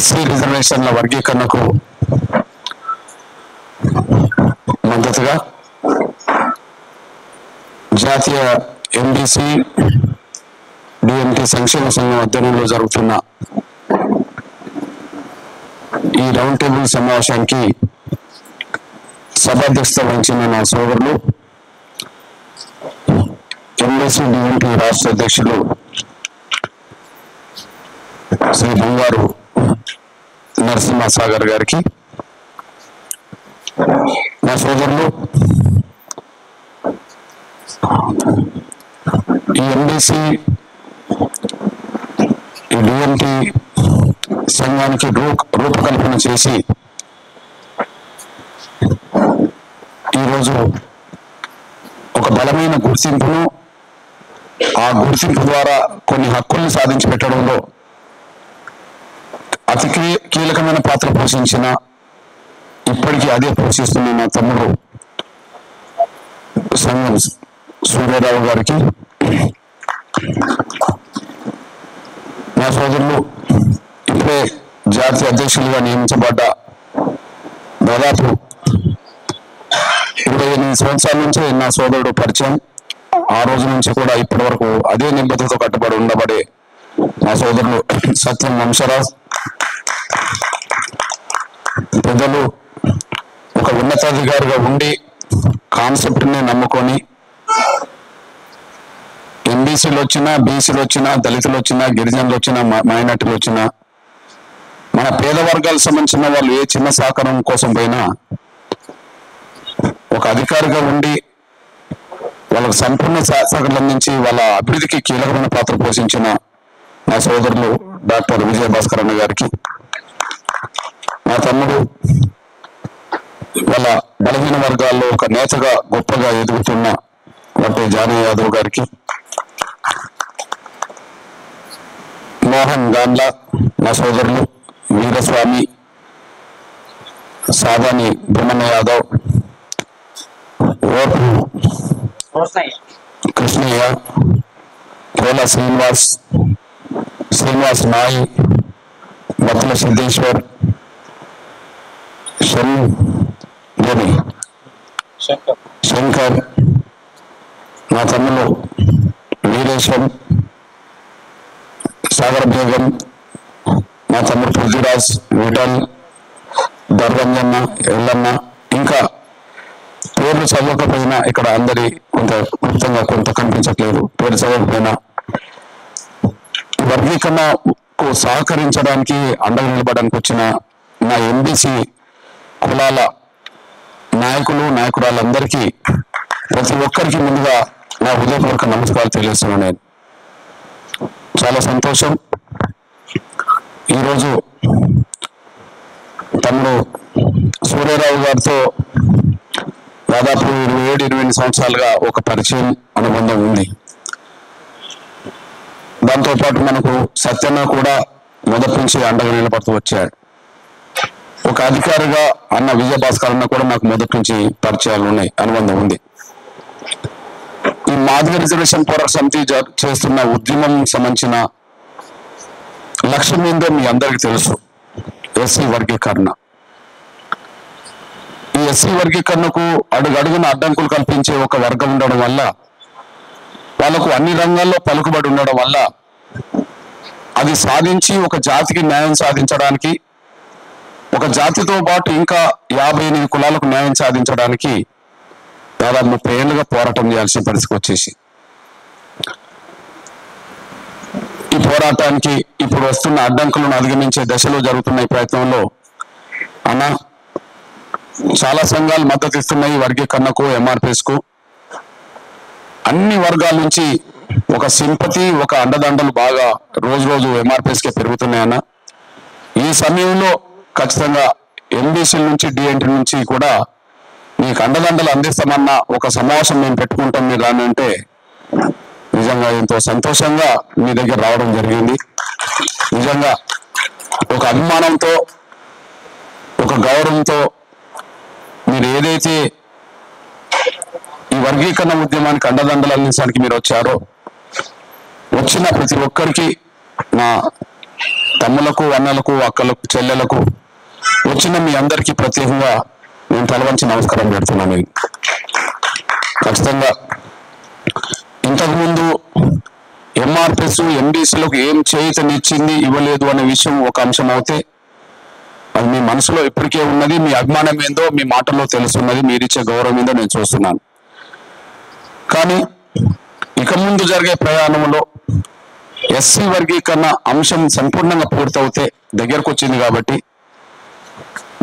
SC రిజర్వేషన్ల వర్గీకరణకు మద్దతుగా జాతీయ ఎంబీసీ డిఎంటీ సంక్షేమ సంఘం ఆధ్వర్యంలో జరుగుతున్న ఈ రౌండ్ టేబుల్ సమావేశానికి సభాధ్యక్షత వహించిన నా సోదరులు ఎంబీసీ డిఎంటీ రాష్ట్ర అధ్యక్షులు శ్రీ బంగారు నరసింహసాగర్ గారికి, నా సోదరులు ఈ ఎంబీసీ డిఎంటీ సంఘానికి రూపకల్పన చేసి ఈరోజు ఒక బలమైన గుర్తింపును, ఆ గుర్తింపు ద్వారా కొన్ని హక్కుల్ని సాధించి పెట్టడంలో అతి కీలకమైన పాత్ర పోషించిన, ఇప్పటికీ అదే పోషిస్తున్న నా తమ్ముడు సంఘం సూర్యారావు గారికి, నా సోదరులు ఇప్పుడే జాతీయ అధ్యక్షులుగా నియమించబడ్డ దాదాపు 28 సంవత్సరాల నుంచే నా సోదరుడు పరిచయం. ఆ రోజు నుంచి కూడా ఇప్పటి వరకు అదే నిబద్ధతతో కట్టుబడి ఉండబడే నా సోదరులు సత్యం వంశరాజ్ పెద్దలు ఒక ఉన్నతాధికారిగా ఉండి కాన్సెప్ట్ని నమ్ముకొని ఎంబీసీలు వచ్చినా, బీసీలు వచ్చినా, దళితులు వచ్చినా, గిరిజనులు వచ్చినా, మైనార్టీలు వచ్చినా, మన పేద వర్గాలకు సంబంధించిన వాళ్ళు ఏ చిన్న సహకారం కోసం పోయినా ఒక అధికారిగా ఉండి వాళ్ళకు సంపూర్ణ సహకారం అందించి వాళ్ళ అభివృద్ధికి కీలకమైన పాత్ర పోషించిన నా సోదరులు డాక్టర్ విజయభాస్కర్ అన్న గారికి, నా తమ్ముడు వాళ్ళ బలహీన వర్గాల్లో ఒక నేతగా గొప్పగా ఎదుగుతున్న వట్టే జానీ యాదవ్ గారికి, మోహన్ గాండ్ల నా సోదరులు వీరస్వామి, సాదాని భూమన్న యాదవ్, ఓర్పు కృష్ణయ్య, పోల శ్రీనివాస్ నాయ్, బత్తుల సిద్ధేశ్వర్, శంకర్, నా తమ్ముడు వీరేశం, సాగర్ బేగం, నా తమ్ముడు పృథ్వీరాజ్, విఠల్, దర్వంజన్న, ఎల్లన్న, ఇంకా పేర్లు చదవకపోయినా ఇక్కడ అందరి కొంత క్లుప్తంగా కొంత కనిపించట్లేదు, పేరు చదవకపోయినా వర్గీకరణకు సహకరించడానికి అండగా నిలబడడానికి వచ్చిన నా ఎంబీసీ కులాల నాయకులు నాయకురాలందరికీ ప్రతి ఒక్కరికి ముందుగా నా హృదయపూర్వక నమస్కారాలు తెలియజేస్తున్నాను. నేను చాలా సంతోషం. ఈరోజు తమ్ముడు సూర్యారావు గారితో దాదాపు 27-28 సంవత్సరాలుగా ఒక పరిచయం అనుబంధం ఉంది. దాంతోపాటు మనకు సత్యన్న కూడా మొదటి నుంచి అండగా నిలబడుతూ వచ్చాడు. ఒక అధికారిగా అన్న విజయభాస్కర్ అన్న కూడా నాకు మొదటి నుంచి పరిచయాలు ఉన్నాయి, అనుబంధం ఉంది. ఈ మాదిగ రిజర్వేషన్ పోరాట సమితి చేస్తున్న ఉద్యమం సంబంధించిన లక్ష్యం ఏందో మీ అందరికీ తెలుసు. ఎస్సీ వర్గీకరణ. ఈ ఎస్సీ వర్గీకరణకు అడుగడుగున అడ్డంకులు కల్పించే ఒక వర్గం ఉండడం వల్ల, వాళ్ళకు అన్ని రంగాల్లో పలుకుబడి ఉండడం వల్ల అది సాధించి ఒక జాతికి న్యాయం సాధించడానికి, ఒక జాతితో పాటు ఇంకా 58 కులాలకు న్యాయం సాధించడానికి దాదాపు 30 ఏళ్ళుగా పోరాటం చేయాల్సిన పరిస్థితి వచ్చేసి, ఈ పోరాటానికి ఇప్పుడు వస్తున్న అడ్డంకులను అధిగమించే దశలో జరుగుతున్న ఈ ప్రయత్నంలో అన్న చాలా సంఘాలు మద్దతు ఇస్తున్నాయి వర్గీకరణకు, ఎంఆర్పిఎస్కు. అన్ని వర్గాల నుంచి ఒక సింపతి, ఒక అండదండలు బాగా రోజు రోజు ఎంఆర్పిఎస్కే పెరుగుతున్నాయన్న. ఈ సమయంలో ఖచ్చితంగా ఎంబీసీల నుంచి డిఎన్టీ నుంచి కూడా మీకు అండదండలు అందిస్తామన్న ఒక సమావేశం మేము పెట్టుకుంటాం మీరు రాని అంటే నిజంగా ఎంతో సంతోషంగా మీ దగ్గర రావడం జరిగింది. నిజంగా ఒక అభిమానంతో, ఒక గౌరవంతో మీరు ఏదైతే ఈ వర్గీకరణ ఉద్యమానికి అండదండలు అందించడానికి మీరు వచ్చారో, వచ్చిన ప్రతి ఒక్కరికి నా తమ్ములకు, అన్నలకు, అక్కలకు, చెల్లెలకు వచ్చిన మీ అందరికీ ప్రత్యేకంగా నేను తలవంచి నమస్కారం పెడుతున్నాను. ఖచ్చితంగా ఇంతకుముందు ఎంఆర్పిఎస్ ఎంబీసీలకు ఏం చేయూతనిచ్చింది ఇవ్వలేదు అనే విషయం ఒక అంశం అవుతే అది మీ మనసులో ఇప్పటికే ఉన్నది. మీ అభిమానం ఏందో మీ మాటల్లో తెలుస్తున్నది, మీరిచ్చే గౌరవం ఏందో నేను చూస్తున్నాను. కానీ ఇక ముందు జరిగే ప్రయాణంలో ఎస్సీ వర్గీకరణ అంశం సంపూర్ణంగా పూర్తవుతే దగ్గరకు వచ్చింది కాబట్టి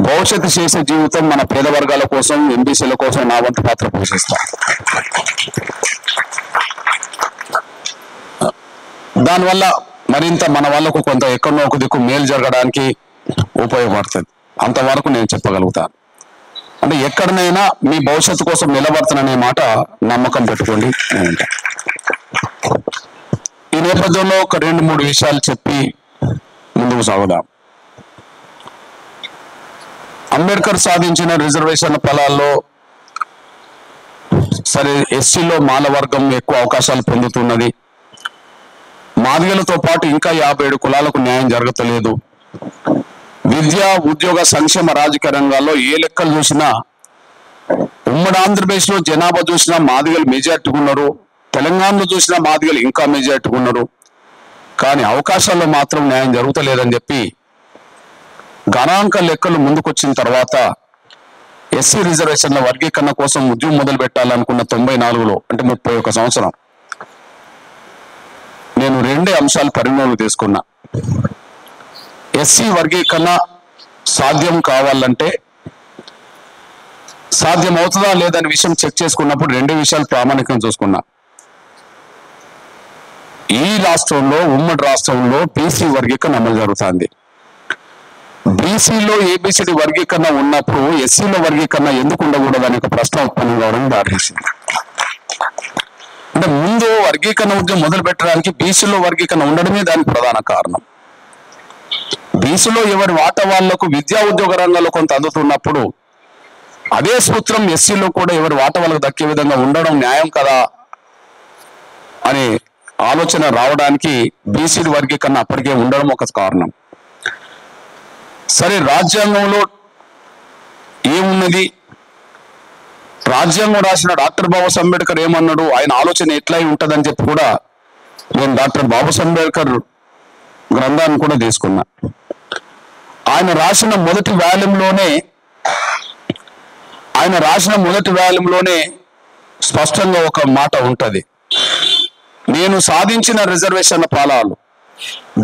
భవిష్యత్తు చేసే జీవితం మన పేద వర్గాల కోసం, ఎంబీసీల కోసం నా వంతు పాత్ర పోషిస్తా. దానివల్ల మరింత మన వాళ్ళకు కొంత ఎక్కడో ఒక దిక్కు మేలు జరగడానికి ఉపయోగపడుతుంది. అంతవరకు నేను చెప్పగలుగుతాను. అంటే ఎక్కడనైనా మీ భవిష్యత్తు కోసం నిలబడతాననే మాట నమ్మకం పెట్టుకోండి. ఈ నేపథ్యంలో ఒక 2-3 విషయాలు చెప్పి ముందుకు సాగుదాం. అంబేద్కర్ సాధించిన రిజర్వేషన్ ఫలాల్లో సరే ఎస్సీలో మాల వర్గం ఎక్కువ అవకాశాలు పొందుతున్నది. మాదిగలతో పాటు ఇంకా 57 కులాలకు న్యాయం జరగలేదు. విద్య, ఉద్యోగ, సంక్షేమ, రాజకీయ రంగాల్లో ఏ లెక్కలు చూసినా ఉమ్మడి ఆంధ్రప్రదేశ్లో జనాభా చూసినా మాదిగలు మెజార్టీగా ఉన్నారు. తెలంగాణలో చూసినా మాదిగలు ఇంకా మెజార్టీగా ఉన్నారు. కానీ అవకాశాల్లో మాత్రం న్యాయం జరుగుతలేదని చెప్పి గణాంక లెక్కలు ముందుకొచ్చిన తర్వాత ఎస్సీ రిజర్వేషన్ల వర్గీకరణ కోసం ఉద్యమం మొదలు పెట్టాలనుకున్న 94లో అంటే 31 సంవత్సరం నేను 2 అంశాలు పరిగణలోకి తీసుకున్నా. ఎస్సీ వర్గీకరణ సాధ్యం కావాలంటే సాధ్యం అవుతుందా లేదని విషయం చెక్ చేసుకున్నప్పుడు 2 విషయాలు ప్రామాణికంగా చూసుకున్నా. ఈ రాష్ట్రంలో, ఉమ్మడి రాష్ట్రంలో బీసీ వర్గీకరణ అమలు జరుగుతుంది. బీసీలో ఏబిసిడి వర్గీకరణ ఉన్నప్పుడు ఎస్సీలో వర్గీకరణ ఎందుకు ఉండకూడదు అనే ఒక ప్రశ్న ఉత్పన్నం కావడం దారితీసింది. అంటే ముందు వర్గీకరణ ఉద్యమం మొదలు పెట్టడానికి బీసీలో వర్గీకరణ ఉండడమే దానికి ప్రధాన కారణం. బీసీలో ఎవరి వాటా వాళ్లకు విద్యా ఉద్యోగ రంగంలో కొంత అందుతున్నప్పుడు అదే సూత్రం ఎస్సీలో కూడా ఎవరి వాటా వాళ్ళకు దక్కే విధంగా ఉండడం న్యాయం కదా అనే ఆలోచన రావడానికి బీసీ వర్గీకరణ అప్పటికే ఉండడం ఒక కారణం. సరే, రాజ్యాంగంలో ఏమున్నది? రాజ్యాంగం రాసిన డాక్టర్ బాబాసాహెబ్ అంబేద్కర్ ఏమన్నాడు, ఆయన ఆలోచన ఎట్లా ఉంటుందని చెప్పి కూడా నేను డాక్టర్ బాబాసాహెబ్ అంబేద్కర్ గ్రంథాన్ని కూడా తీసుకున్నా. ఆయన రాసిన మొదటి వాల్యూంలోనే స్పష్టంగా ఒక మాట ఉంటది. నేను సాధించిన రిజర్వేషన్ల ఫలాలు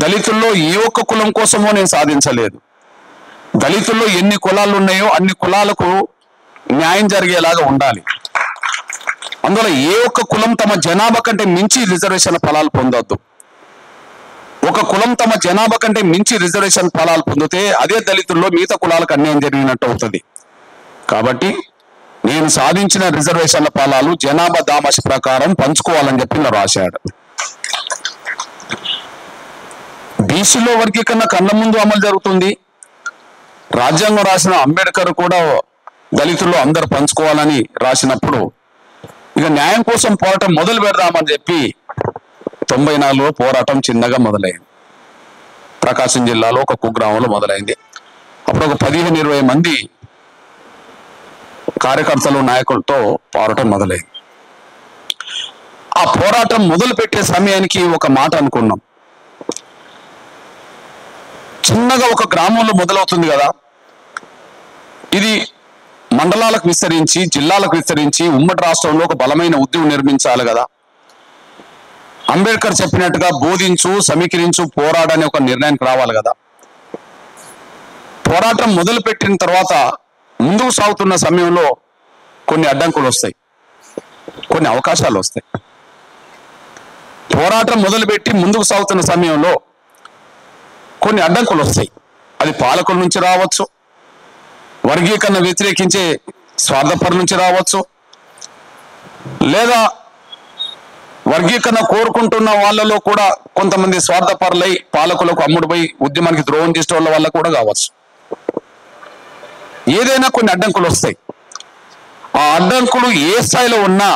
దళితుల్లో ఏ ఒక్క కులం కోసమో నేను సాధించలేదు. దళితుల్లో ఎన్ని కులాలు ఉన్నాయో అన్ని కులాలకు న్యాయం జరిగేలాగా ఉండాలి. అందులో ఏ ఒక్క కులం తమ జనాభా కంటే మించి రిజర్వేషన్ ఫలాలు పొందొద్దు. ఒక కులం తమ జనాభా కంటే మించి రిజర్వేషన్ ఫలాలు పొందితే అదే దళితుల్లో మిగతా కులాలకు అన్యాయం జరిగినట్టు అవుతుంది. కాబట్టి నేను సాధించిన రిజర్వేషన్ల ఫలాలు జనాభా దామాష ప్రకారం పంచుకోవాలని చెప్పి నా రాశాడు. బీసీలో వర్గీకరణ కళ్ళ ముందు అమలు జరుగుతుంది. రాజ్యాంగం రాసిన అంబేద్కర్ కూడా దళితుల్లో అందరు పంచుకోవాలని రాసినప్పుడు ఇక న్యాయం కోసం పోరాటం మొదలు పెడదామని చెప్పి 94లో పోరాటం చిన్నగా మొదలైంది. ప్రకాశం జిల్లాలో ఒక కుగ్రామంలో మొదలైంది. అప్పుడు ఒక 15-20 మంది కార్యకర్తలు, నాయకులతో పోరాటం మొదలైంది. ఆ పోరాటం మొదలు పెట్టే సమయానికి ఒక మాట అనుకున్నాం. చిన్నగా ఒక గ్రామంలో మొదలవుతుంది కదా, ఇది మండలాలకు విస్తరించి, జిల్లాలకు విస్తరించి ఉమ్మడి రాష్ట్రంలో ఒక బలమైన ఉద్యమం నిర్మించాలి కదా. అంబేద్కర్ చెప్పినట్టుగా బోధించు, సమీకరించు, పోరాడని ఒక నిర్ణయానికి రావాలి కదా. పోరాటం మొదలు పెట్టిన తర్వాత ముందుకు సాగుతున్న సమయంలో కొన్ని అడ్డంకులు వస్తాయి, కొన్ని అవకాశాలు వస్తాయి. పోరాటం మొదలుపెట్టి ముందుకు సాగుతున్న సమయంలో కొన్ని అడ్డంకులు వస్తాయి. అది పాలకుల నుంచి రావచ్చు, వర్గీకరణ వ్యతిరేకించే స్వార్థపరుల నుంచి రావచ్చు, లేదా వర్గీకరణ కోరుకుంటున్న వాళ్ళలో కూడా కొంతమంది స్వార్థపరులై పాలకులకు అమ్ముడుపై ఉద్యమానికి ద్రోహం చేసే వాళ్ళ వల్ల కూడా కావచ్చు. ఏదైనా కొన్ని అడ్డంకులు వస్తాయి. ఆ అడ్డంకులు ఏ స్థాయిలో ఉన్నా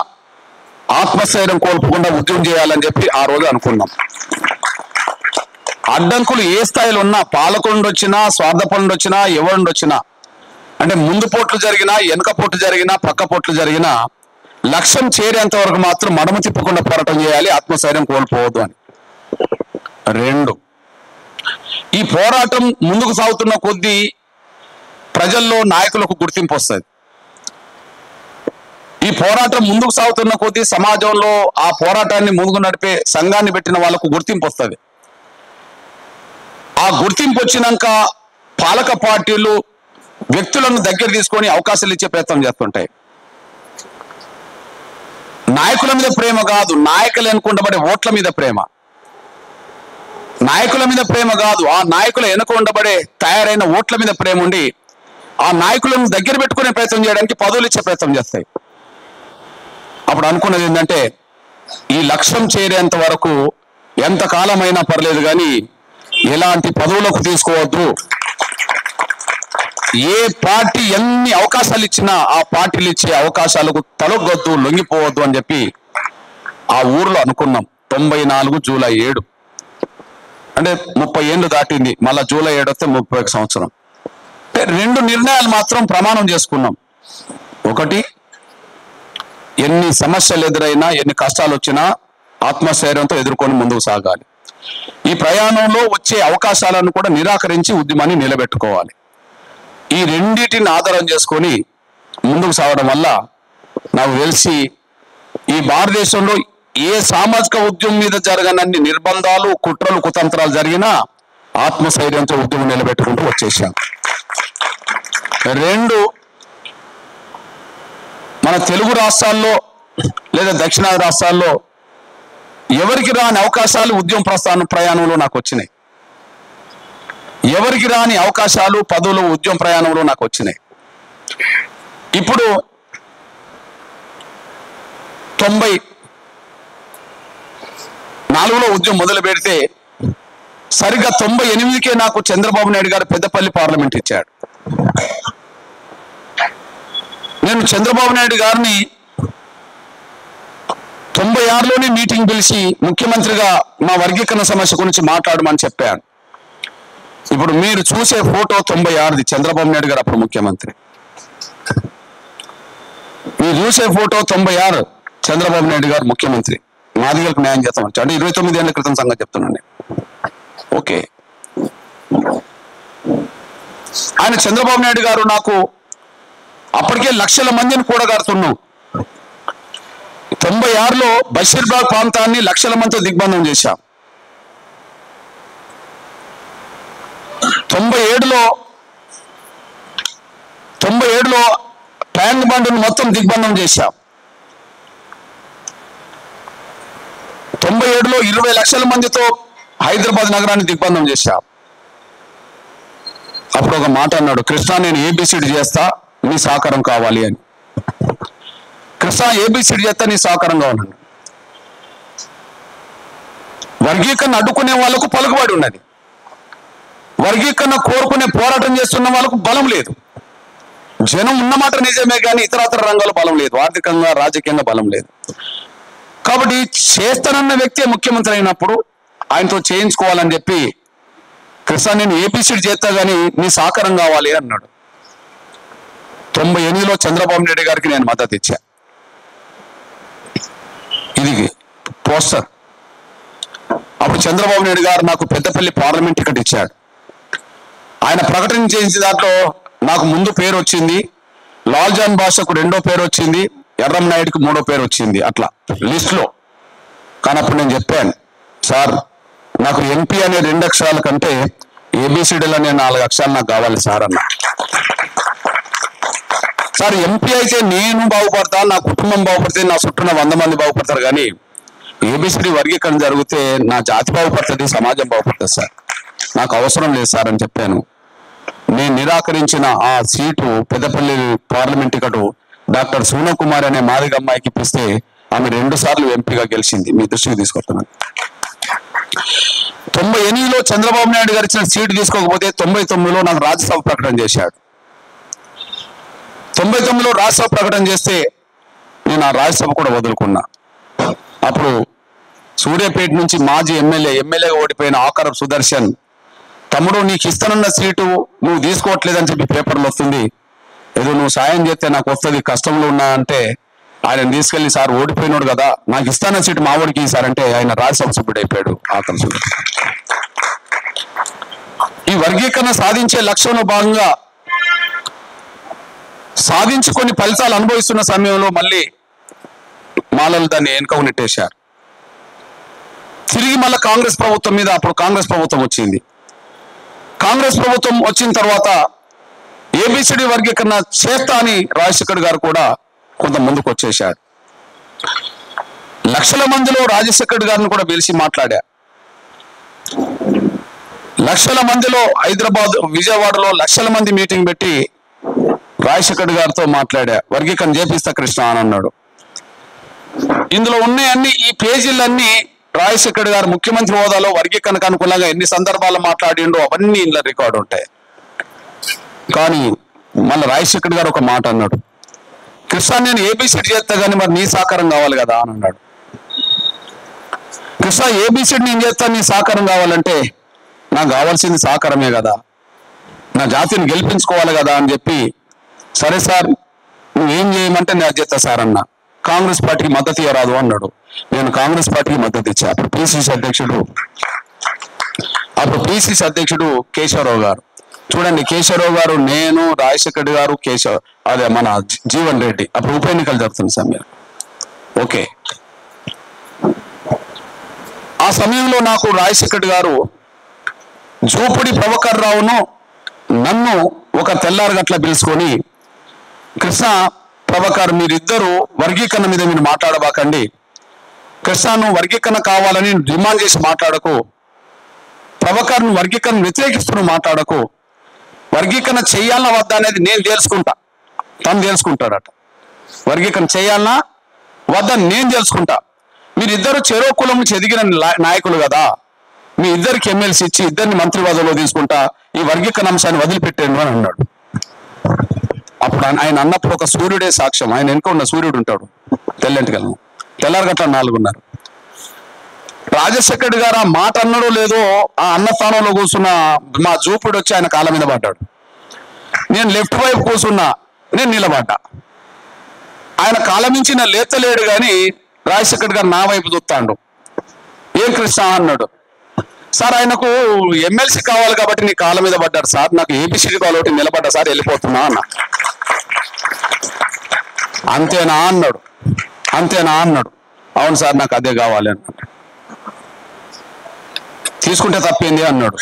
ఆత్మస్థైర్యం కోల్పోకుండా ఉద్యమం చేయాలని చెప్పి ఆ రోజు అనుకున్నాం. అడ్డంకులు ఏ స్థాయిలో ఉన్నా, పాలకొండ వచ్చినా, స్వార్థపరుడు వచ్చినా, ఎవరు వచ్చినా, అంటే ముందు పోట్లు జరిగినా, వెనక పోట్లు జరిగినా, పక్క పోట్లు జరిగినా, లక్ష్యం చేరేంత వరకు మాత్రం మడమ తిప్పకుండా పోరాటం చేయాలి, ఆత్మస్థైర్యం కోల్పోవద్దు అని. రెండు, ఈ పోరాటం ముందుకు సాగుతున్న కొద్దీ ప్రజల్లో నాయకులకు గుర్తింపు వస్తుంది. ఈ పోరాటం ముందుకు సాగుతున్న కొద్దీ సమాజంలో ఆ పోరాటాన్ని ముందుకు నడిపే సంఘాన్ని పెట్టిన వాళ్ళకు గుర్తింపు వస్తుంది. ఆ గుర్తింపు వచ్చినాక పాలక పార్టీలు వ్యక్తులను దగ్గర తీసుకొని అవకాశాలు ఇచ్చే ప్రయత్నం చేస్తుంటాయి. నాయకుల మీద ప్రేమ కాదు, నాయకులు అనుకుంటబడే ఓట్ల మీద ప్రేమ. నాయకుల మీద ప్రేమ కాదు, ఆ నాయకుల వెనుక ఉండబడే తయారైన ఓట్ల మీద ప్రేమ ఉండి ఆ నాయకులను దగ్గర పెట్టుకునే ప్రయత్నం చేయడానికి పదవులు ఇచ్చే ప్రయత్నం చేస్తాయి. అప్పుడు అనుకున్నది ఏంటంటే, ఈ లక్ష్యం చేరేంత వరకు ఎంతకాలమైనా పర్లేదు కానీ ఎలాంటి పదవులకు తీసుకోవద్దు, ఏ పార్టీ ఎన్ని అవకాశాలు ఇచ్చినా ఆ పార్టీలు ఇచ్చే అవకాశాలకు తలొగ్గొద్దు, లొంగిపోవద్దు అని చెప్పి ఆ ఊర్లో అనుకున్నాం. 94 జూలై 7, అంటే 30 ఏళ్ళు దాటింది. మళ్ళా జూలై 7 వస్తే 31 సంవత్సరం. అంటే 2 నిర్ణయాలు మాత్రం ప్రమాణం చేసుకున్నాం. ఒకటి, ఎన్ని సమస్యలు ఎదురైనా, ఎన్ని కష్టాలు వచ్చినా ఆత్మస్థైర్యంతో ఎదుర్కొని ముందుకు సాగాలి. ఈ ప్రయాణంలో వచ్చే అవకాశాలను కూడా నిరాకరించి ఉద్యమాన్ని నిలబెట్టుకోవాలి. ఈ రెండింటిని ఆధారం చేసుకొని ముందుకు సాగడం వల్ల నాకు తెలిసి ఈ భారతదేశంలో ఏ సామాజిక ఉద్యమం మీద జరగనన్ని నిర్బంధాలు, కుట్రలు, కుతంత్రాలు జరిగినా ఆత్మస్థైర్యంతో ఉద్యమం నిలబెట్టుకుంటూ వచ్చేసాం. 2, మన తెలుగు రాష్ట్రాల్లో లేదా దక్షిణాది రాష్ట్రాల్లో ఎవరికి రాని అవకాశాలు ఉద్యమ ప్రయాణంలో నాకు వచ్చినాయి. ఎవరికి రాని అవకాశాలు, పదవులు ఉద్యమ ప్రయాణంలో నాకు వచ్చినాయి. ఇప్పుడు 94లో ఉద్యమం మొదలు పెడితే సరిగ్గా 98కే నాకు చంద్రబాబు నాయుడు గారు పెద్దపల్లి పార్లమెంట్ ఇచ్చాడు. నేను చంద్రబాబు నాయుడు గారిని 96లోనే మీటింగ్ పిలిచి ముఖ్యమంత్రిగా మా వర్గీకరణ సమస్య గురించి మాట్లాడమని చెప్పాను. ఇప్పుడు మీరు చూసే ఫోటో 96ది, చంద్రబాబు నాయుడు గారు అప్పుడు ముఖ్యమంత్రి. మీరు చూసే ఫోటో 96, చంద్రబాబు నాయుడు గారు ముఖ్యమంత్రి. మాదిగలకు న్యాయం చేస్తాం అంటే 29 ఏళ్ల క్రితం సంగతి చెప్తున్నాను. ఓకే, ఆయన చంద్రబాబు నాయుడు గారు నాకు అప్పటికే లక్షల మందిని కూడగడుతున్నాం. 96లో బషీర్బాగ్ ప్రాంతాన్ని లక్షల మందితో దిగ్బంధం చేశాం. 97లో ట్యాంక్ బండ్ను మొత్తం దిగ్బంధం చేశాం. 97లో 20 లక్షల మందితో హైదరాబాద్ నగరాన్ని దిగ్బంధం చేశాం. అప్పుడు ఒక మాట అన్నాడు, కృష్ణ నేను ఏబిసిడి చేస్తా, నీ సహకారం కావాలి అని. కృష్ణ ఏబిసిడి చేస్తా, నీ సహకారం కావాలన్నాడు. వర్గీకరణ అడ్డుకునే వాళ్ళకు పలుకుబడి ఉన్నది, వర్గీకరణ కోరుకునే పోరాటం చేస్తున్న వాళ్ళకు బలం లేదు. జనం ఉన్నమాట నిజమే కానీ ఇతరత్ర రంగాల్లో బలం లేదు, ఆర్థికంగా రాజకీయంగా బలం లేదు. కాబట్టి చేస్తానన్న వ్యక్తే ముఖ్యమంత్రి అయినప్పుడు ఆయనతో చేయించుకోవాలని చెప్పి, కృష్ణ నేను ఏపీసీడీ చేస్తా కానీ నీ సహకారం కావాలి అన్నాడు. 98లో చంద్రబాబు నాయుడు గారికి నేను మద్దతు ఇచ్చా. ఇది పోస్టర్. అప్పుడు చంద్రబాబు నాయుడు గారు నాకు పెద్దపల్లి పార్లమెంట్ టికెట్ ఇచ్చాడు. ఆయన ప్రకటన చేసిన దాంట్లో నాకు ముందు పేరు వచ్చింది, లాల్జాన్ భాషకు 2వ పేరు వచ్చింది, ఎర్రం నాయుడుకి 3వ పేరు వచ్చింది అట్లా లిస్ట్లో. కానీ అప్పుడు నేను చెప్పాను, సార్ నాకు ఎంపీ అనే 2 అక్షరాల కంటే ఏబిసిడీలు అనే 4 అక్షరాలు నాకు కావాలి సార్ అన్న. సార్ ఎంపీ అయితే నేను బాగుపడతా, నా కుటుంబం బాగుపడితే, నా చుట్టూ 100 మంది బాగుపడతారు, కానీ ఏబిసిడి వర్గీకరణ జరిగితే నా జాతి బాగుపడుతుంది, సమాజం బాగుపడుతుంది సార్, నాకు అవసరం లేదు సార్ అని చెప్పాను. నేను నిరాకరించిన ఆ seat Peddapalli parliament ticket doctor Sona Kumar అనే మాదిగ అమ్మాయికి ఇప్పిస్తే ఆమె 2 సార్లు ఎంపీగా గెలిచింది. మీ దృష్టికి తీసుకొస్తున్నాను. 98లో చంద్రబాబు నాయుడు గారు ఇచ్చిన సీటు తీసుకోకపోతే 99లో నాకు రాజ్యసభ ప్రకటన చేశాడు. 99లో రాజ్యసభ ప్రకటన చేస్తే నేను ఆ రాజ్యసభ కూడా వదులుకున్నా. అప్పుడు సూర్యాపేట నుంచి మాజీ ఎమ్మెల్యేగా ఓడిపోయిన ఆకరపు సుదర్శన్, తమ్ముడు నీకు ఇస్తానన్న సీటు నువ్వు తీసుకోవట్లేదని చెప్పి పేపర్లు వస్తుంది, ఏదో నువ్వు సాయం చేస్తే నాకు వస్తుంది, కష్టంలో ఉన్నా అంటే ఆయన తీసుకెళ్లి సార్ ఓడిపోయినాడు కదా నాకు ఇస్తానన్న సీటు మా ఓడికి సార్ అంటే ఆయన రాజ్యసభ సభ్యుడు అయిపోయాడు ఆకరపు సుదర్శన్. ఈ వర్గీకరణ సాధించే లక్ష్యంలో భాగంగా సాధించుకొని ఫలితాలు అనుభవిస్తున్న సమయంలో మళ్ళీ మాలలు దాన్ని వెనుకకు నెట్టేశారు. తిరిగి మళ్ళీ కాంగ్రెస్ ప్రభుత్వం మీద, అప్పుడు కాంగ్రెస్ ప్రభుత్వం వచ్చింది. కాంగ్రెస్ ప్రభుత్వం వచ్చిన తర్వాత ఏబిసిడి వర్గీకరణ చేస్తా అని రాజశేఖర్ గారు కూడా కొంత ముందుకు వచ్చేశారు. లక్షల మందిలో రాజశేఖర్ గారిని కూడా పిలిచి మాట్లాడా. లక్షల మందిలో హైదరాబాద్, విజయవాడలో లక్షల మంది మీటింగ్ పెట్టి రాజశేఖర్ గారితో మాట్లాడా. వర్గీకరణ చేపిస్తా కృష్ణ అని అన్నాడు. ఇందులో ఉన్నాయన్ని, ఈ పేజీలన్నీ రాజశేఖర్ గారు ముఖ్యమంత్రి హోదాలో వర్గీకరణకు అనుకూలంగా ఎన్ని సందర్భాలు మాట్లాడిండో అవన్నీ ఇందులో రికార్డు ఉంటాయి. కానీ మళ్ళీ రాజశేఖర్ గారు ఒక మాట అన్నాడు, కృష్ణ నేను ఏబిసిడి చేస్తా కానీ మరి నీ సహకారం కావాలి కదా అని అన్నాడు. కృష్ణ ఏబిసిడి నేను చేస్తా, నీ సహకారం కావాలంటే నాకు కావాల్సింది సహకారమే కదా, నా జాతిని గెలిపించుకోవాలి కదా అని చెప్పి, సరే సార్ నువ్వేం చేయమంటే నేను చేస్తా సార్ అన్న. కాంగ్రెస్ పార్టీకి మద్దతు ఇవ్వరాదు అన్నాడు. నేను కాంగ్రెస్ పార్టీకి మద్దతు ఇచ్చా. అప్పుడు పిసిసి అధ్యక్షుడు కేశవరావు గారు, చూడండి కేశవరావు గారు, నేను, రాజశేఖర్ గారు, అదే మన జీవన్ రెడ్డి, అప్పుడు ఉప ఎన్నికలు జరుగుతున్న సమయం. ఓకే, ఆ సమయంలో నాకు రాజశేఖర్ గారు జూపుడి ప్రభాకర్ రావును నన్ను ఒక తెల్లారగట్ల పిలుచుకొని, కృష్ణ ప్రభాకర్ మీరిద్దరూ వర్గీకరణ మీద మీరు మాట్లాడబాకండి, కృష్ణ నువ్వు వర్గీకరణ కావాలని డిమాండ్ చేసి మాట్లాడకు, ప్రభాకర్ నువ్వు వర్గీకరణ వ్యతిరేకిస్తూ మాట్లాడకు, వర్గీకరణ చేయాలన్నా వద్దా అనేది నేను తెలుసుకుంటా, తను తెలుసుకుంటాడట. వర్గీకరణ చేయాలన్నా వద్దా నేను తెలుసుకుంటా, మీరిద్దరు చెరో కులం నుంచి ఎదిగిన నాయకులు కదా, మీ ఇద్దరికి ఎమ్మెల్సీ ఇచ్చి ఇద్దరిని మంత్రి పదవిలో తీసుకుంటా, ఈ వర్గీకరణ అంశాన్ని వదిలిపెట్టాను అని అన్నాడు. అప్పుడు ఆయన అన్నప్పుడు ఒక సూర్యుడే సాక్ష్యం, ఆయన వెనుక ఉన్న సూర్యుడు ఉంటాడు తెల్లంటికలను, తెల్లారగట్ల 4:30. రాజశేఖర్ గారు ఆ మాట అన్నాడో లేదో, ఆ అన్నస్థానంలో కూర్చున్న మా జూపుడు వచ్చి ఆయన కాళ్ళ మీద పడ్డాడు. నేను లెఫ్ట్ వైపు కూర్చున్నా, నేను నిలబడ్డా. ఆయన కాళ్ళ మించి నా లేతలేడు కానీ రాజశేఖర్ గారు నా వైపు చూస్తాడు. ఏం కృష్ణ అన్నాడు. సార్ ఆయనకు ఎమ్మెల్సీ కావాలి కాబట్టి నీ కాళ్ళ మీద పడ్డాడు సార్, నాకు ఏబిసిడి కావాలి నిలబడ్డా సార్, వెళ్ళిపోతున్నా అన్న. అంతేనా అన్నాడు. అంతేనా అన్నాడు. అవును సార్ నాకు అదే కావాలి అన్నాడు. తీసుకుంటే తప్పింది అన్నాడు.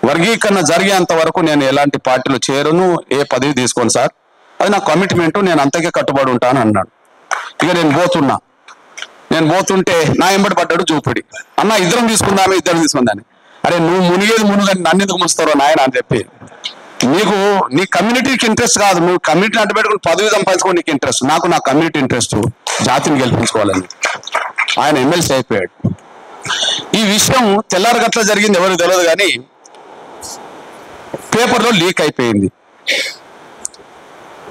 వర్గీకరణ జరిగేంత వరకు నేను ఎలాంటి పార్టీలో చేరను, ఏ పదవి తీసుకోను సార్, అది నా కమిట్మెంట్, నేను అంతకే కట్టుబడి ఉంటాను అన్నాడు. ఇక నేను పోతుంటే నా ఎంబడి పడ్డాడు జూపిడి, అన్న ఇద్దరం తీసుకుందామని. అరే నువ్వు మునిగేది మునుగని నన్ను ఎందుకు ముస్తారో నాయన అని చెప్పి, నీ కమ్యూనిటీకి ఇంట్రెస్ట్ కాదు, నువ్వు కమ్యూనిటీని అడ్డు పెట్టుకుని పదవి సంపాదించుకోవడం నీకు ఇంట్రెస్ట్, నాకు నా కమ్యూనిటీ ఇంట్రెస్ట్, జాతిని గెలిపించుకోవాలని. ఆయన ఎమ్మెల్సీ అయిపోయాడు. ఈ విషయం తెల్లారగట్ల జరిగింది ఎవరికి తెలియదు కానీ పేపర్లో లీక్ అయిపోయింది.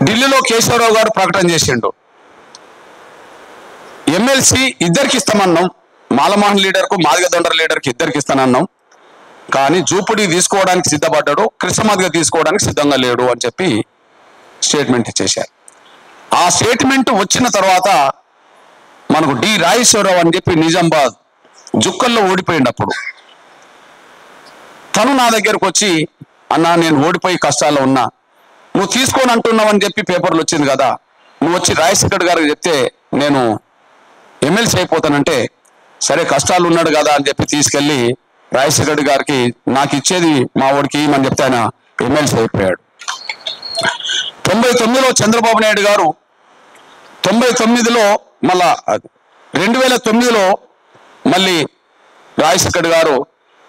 ఢిల్లీలో కేశవరావు గారు ప్రకటన చేసిండు, ఎమ్మెల్సీ ఇద్దరికి ఇస్తామన్నాం, మాలమోహన్ లీడర్కు, మాదిగ దొండర లీడర్కి ఇద్దరికి ఇస్తానన్నాం, కానీ జూపుడి తీసుకోవడానికి సిద్ధపడ్డాడు, కృష్ణమాదిగ తీసుకోవడానికి సిద్ధంగా లేడు అని చెప్పి స్టేట్మెంట్ ఇచ్చేశారు. ఆ స్టేట్మెంట్ వచ్చిన తర్వాత మనకు డి రాజేశ్వరరావు అని చెప్పి నిజామాబాద్ జుక్కల్లో ఓడిపోయింది. అప్పుడు తను నా దగ్గరకు వచ్చి, అన్నా నేను ఓడిపోయి కష్టాల్లో ఉన్నా, నువ్వు తీసుకొని అంటున్నావు అని చెప్పి పేపర్లు వచ్చింది కదా, నువ్వు వచ్చి రాజశేఖర్ గారికి చెప్తే నేను ఎమ్మెల్సీ అయిపోతానంటే, సరే కష్టాలు ఉన్నాడు కదా అని చెప్పి తీసుకెళ్లి రాజశేఖర్ గారికి నాకు ఇచ్చేది మా వాడికి అని చెప్తే ఆయన ఎమ్మెల్సీ అయిపోయాడు. 99లో చంద్రబాబు నాయుడు గారు, 99లో మళ్ళా 2009లో మళ్ళీ రాజశేఖర్ గారు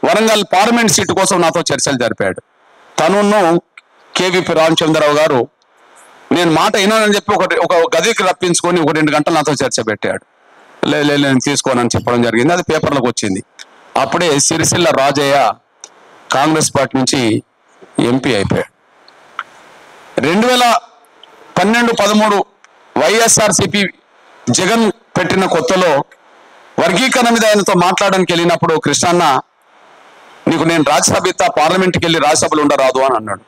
వరంగల్ పార్లమెంట్ సీటు కోసం నాతో చర్చలు జరిపాడు. తనును కేవీపీ రామచంద్రరావు గారు నేను మాట వినానని చెప్పి ఒక గదికి రప్పించుకొని 1-2 గంటలు నాతో చర్చ పెట్టాడు. లేదు నేను తీసుకోనని చెప్పడం జరిగింది. అది పేపర్లకు వచ్చింది. అప్పుడే సిరిసిల్ల రాజయ్య కాంగ్రెస్ పార్టీ నుంచి ఎంపీ అయిపోయాడు. 2012-13 వైఎస్ఆర్సిపి జగన్ పెట్టిన కొత్తలో వర్గీకరణ మీద ఆయనతో మాట్లాడడానికి వెళ్ళినప్పుడు కృష్ణన్న నీకు నేను రాజ్యసభ ఇస్తా, పార్లమెంట్కి వెళ్ళి రాజ్యసభలు ఉండరాదు అని అన్నాడు.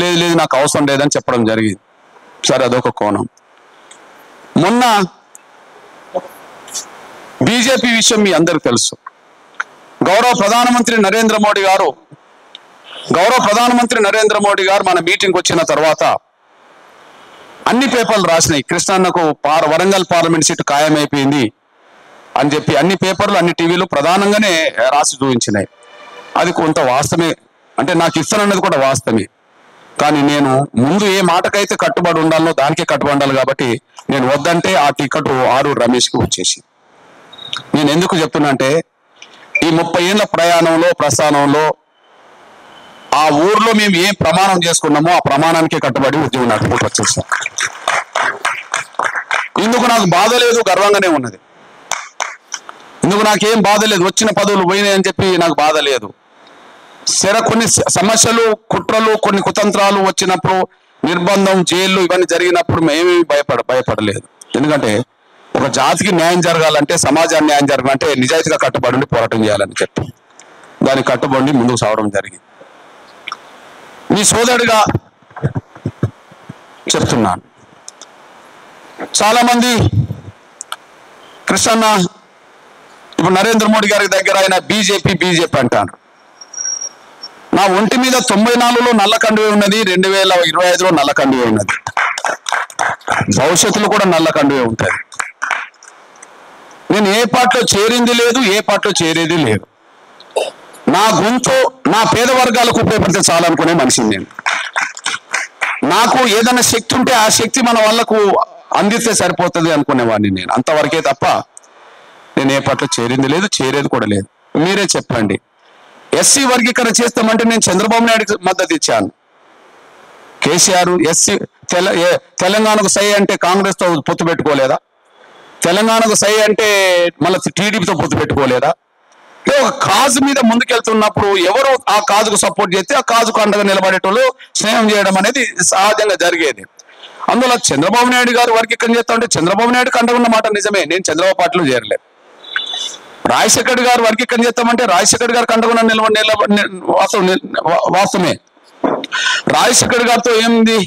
లేదు లేదు నాకు అవసరం లేదని చెప్పడం జరిగింది. సరే అదొక కోణం. మొన్న బీజేపీ విషయం మీ అందరికి తెలుసు. గౌరవ ప్రధానమంత్రి నరేంద్ర మోడీ గారు మన మీటింగ్ వచ్చిన తర్వాత అన్ని పేపర్లు రాసినాయి, కృష్ణన్నకు వరంగల్ పార్లమెంట్ సీటు ఖాయమైపోయింది అని చెప్పి అన్ని పేపర్లు అన్ని టీవీలు ప్రధానంగానే రాసి చూపించినాయి. అది కొంత వాస్తవమే, అంటే నాకు ఇస్తానన్నది కూడా వాస్తవమే. కానీ నేను ముందు ఏ మాటకైతే కట్టుబడి ఉండాలో దానికే కట్టుబడి ఉండాలి. కాబట్టి నేను వద్దంటే ఆ టికెట్ ఆరూరు రమేష్కి వచ్చేసి. నేను ఎందుకు చెప్తున్నా అంటే ఈ 30 ఏళ్ల ప్రస్థానంలో ఆ ఊర్లో మేము ఏం ప్రమాణం చేసుకున్నామో ఆ ప్రమాణానికే కట్టుబడి ఉద్యోగం నడుపుకుంటూ వచ్చేసాం. ఇందుకు నాకు బాధ లేదు, గర్వంగానే ఉన్నది. ఇందుకు నాకేం బాధ లేదు, వచ్చిన పదవులు పోయినాయి అని చెప్పి నాకు బాధ లేదు. కొన్ని సమస్యలు, కుట్రలు, కొన్ని కుతంత్రాలు వచ్చినప్పుడు, నిర్బంధం, జైళ్ళు ఇవన్నీ జరిగినప్పుడు మేమేమి భయపడలేదు. ఎందుకంటే ఒక జాతికి న్యాయం జరగాలంటే, సమాజానికి న్యాయం జరగాలంటే నిజాయితీగా కట్టుబడి పోరాటం చేయాలని చెప్పి దానికి కట్టుబడి ముందుకు సాగడం జరిగింది. మీ సోదరుడిగా చెప్తున్నాను, చాలా మంది కృష్ణన్న ఇప్పుడు నరేంద్ర మోడీ గారి దగ్గర ఆయన బీజేపీ అంటారు. నా ఒంటి మీద 94లో నల్ల కండువే ఉన్నది, 2025లో నల్ల కండువే ఉన్నది, భవిష్యత్తులో కూడా నల్ల కండువే ఉంటుంది. నేను ఏ పార్టీలో చేరింది లేదు, ఏ పార్టీలో చేరేది లేదు. నా గొంతు నా పేద వర్గాలకు ఉపయోగపడితే చాలనుకునే మనిషిని నేను. నాకు ఏదైనా శక్తి ఉంటే ఆ శక్తి మన వాళ్ళకు అందిస్తే సరిపోతుంది అనుకునేవాడిని నేను. అంతవరకే తప్ప నేను ఏ పార్టీలో చేరింది లేదు, చేరేది కూడా లేదు. మీరే చెప్పండి, ఎస్సీ వర్గీకరణ చేస్తామంటే నేను చంద్రబాబు నాయుడుకి మద్దతు ఇచ్చాను. కేసీఆర్ ఎస్సీ తెలంగాణకు సై అంటే కాంగ్రెస్తో పొత్తు పెట్టుకోలేదా? తెలంగాణకు సై అంటే మళ్ళీ టీడీపీతో పొత్తు పెట్టుకోలేదా? ఒక కాజు మీద ముందుకెళ్తున్నప్పుడు ఎవరు ఆ కాజుకు సపోర్ట్ చేస్తే ఆ కాజుకు అండగా నిలబడేటోళ్ళు స్నేహం చేయడం అనేది సహజంగా జరిగేది. అందులో చంద్రబాబు నాయుడు గారు వర్గీకరణ చేస్తా ఉంటే చంద్రబాబు నాయుడుకి అండగా ఉన్న మాట నిజమే, నేను చంద్రబాబు పార్టీలో చేరలేదు. రాజశేఖర్ గారు వర్గీకరణ చేస్తామంటే రాజశేఖర్ గారికి అండగా వాస్తవమే. రాజశేఖర్ గారితో ఏంది,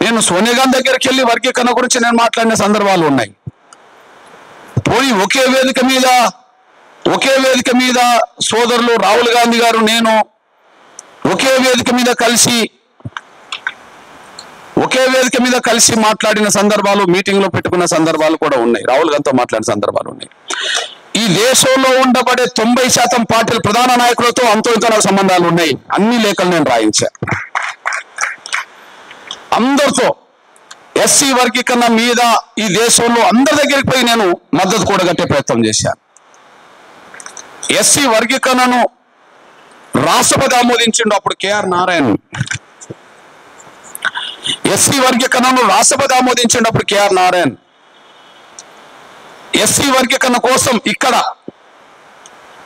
నేను సోనియా గాంధీ దగ్గరికి వెళ్ళి వర్గీకరణ గురించి నేను మాట్లాడిన సందర్భాలు ఉన్నాయి. పోయి ఒకే వేదిక మీద సోదరులు రాహుల్ గాంధీ గారు నేను ఒకే వేదిక మీద కలిసి మాట్లాడిన సందర్భాలు, మీటింగ్లో పెట్టుకున్న సందర్భాలు కూడా ఉన్నాయి. రాహుల్ గాంధీతో మాట్లాడిన సందర్భాలు ఉన్నాయి. ఈ దేశంలో ఉండబడే 90% పార్టీల ప్రధాన నాయకులతో అంతో ఇంతో నాకు సంబంధాలు ఉన్నాయి. అన్ని లేఖలు నేను రాయించా. అందరితో ఎస్సీ వర్గీకరణ మీద ఈ దేశంలో అందరి దగ్గరికి పోయి నేను మద్దతు కూడగట్టే ప్రయత్నం చేశాను. ఎస్సీ వర్గీకరణను రాష్ట్రపతి ఆమోదించిండు అప్పుడు కేఆర్ నారాయణ. ఎస్సీ వర్గీకరణను రాష్ట్రపతి ఆమోదించిండు అప్పుడు కేఆర్ నారాయణ. ఎస్సీ వర్గీకరణ కోసం ఇక్కడ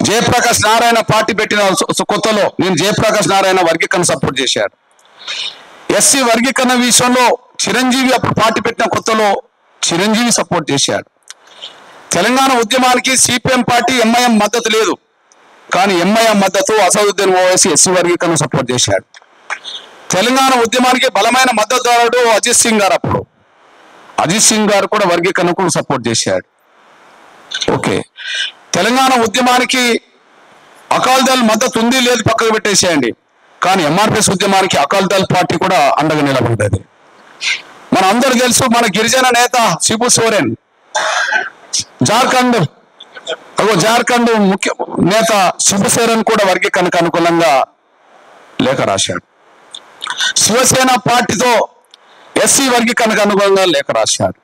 జయప్రకాష్ నారాయణ పార్టీ పెట్టిన కొత్తలో నేను జయప్రకాష్ నారాయణ వర్గీకరణ సపోర్ట్ చేశాడు. ఎస్సీ వర్గీకరణ విషయంలో చిరంజీవి అప్పుడు పార్టీ పెట్టిన కొత్తలో చిరంజీవి సపోర్ట్ చేశాడు. తెలంగాణ ఉద్యమానికి సిపిఎం పార్టీ ఎంఐఎం మద్దతు లేదు, కానీ ఎంఐఎం మద్దతు అసదుద్దీన్ ఓవైసీ ఎస్సీ వర్గీకరణ సపోర్ట్ చేశాడు. తెలంగాణ ఉద్యమానికి బలమైన మద్దతుదారుడు అజిత్ సింగ్ గారు, అప్పుడు అజిత్ సింగ్ గారు కూడా వర్గీకరణకు సపోర్ట్ చేశాడు. ఓకే, తెలంగాణ ఉద్యమానికి అకాల్ దళ్ మద్దతు ఉంది లేదు పక్కకు పెట్టేసేయండి, కానీ ఎంఆర్పిఎస్ ఉద్యమానికి అకాల్ దళ్ పార్టీ కూడా అండగా నిలబడ్డది. మన అందరూ తెలుసు, మన గిరిజన నేత శిబు సోరెన్ జార్ఖండ్ ముఖ్య నేత శిబు సోరెన్ కూడా వర్గీకరణకు అనుకూలంగా లేఖ రాశాడు. శివసేన పార్టీతో ఎస్సీ వర్గీకరణకు అనుగుణంగా లేఖ రాశాడు.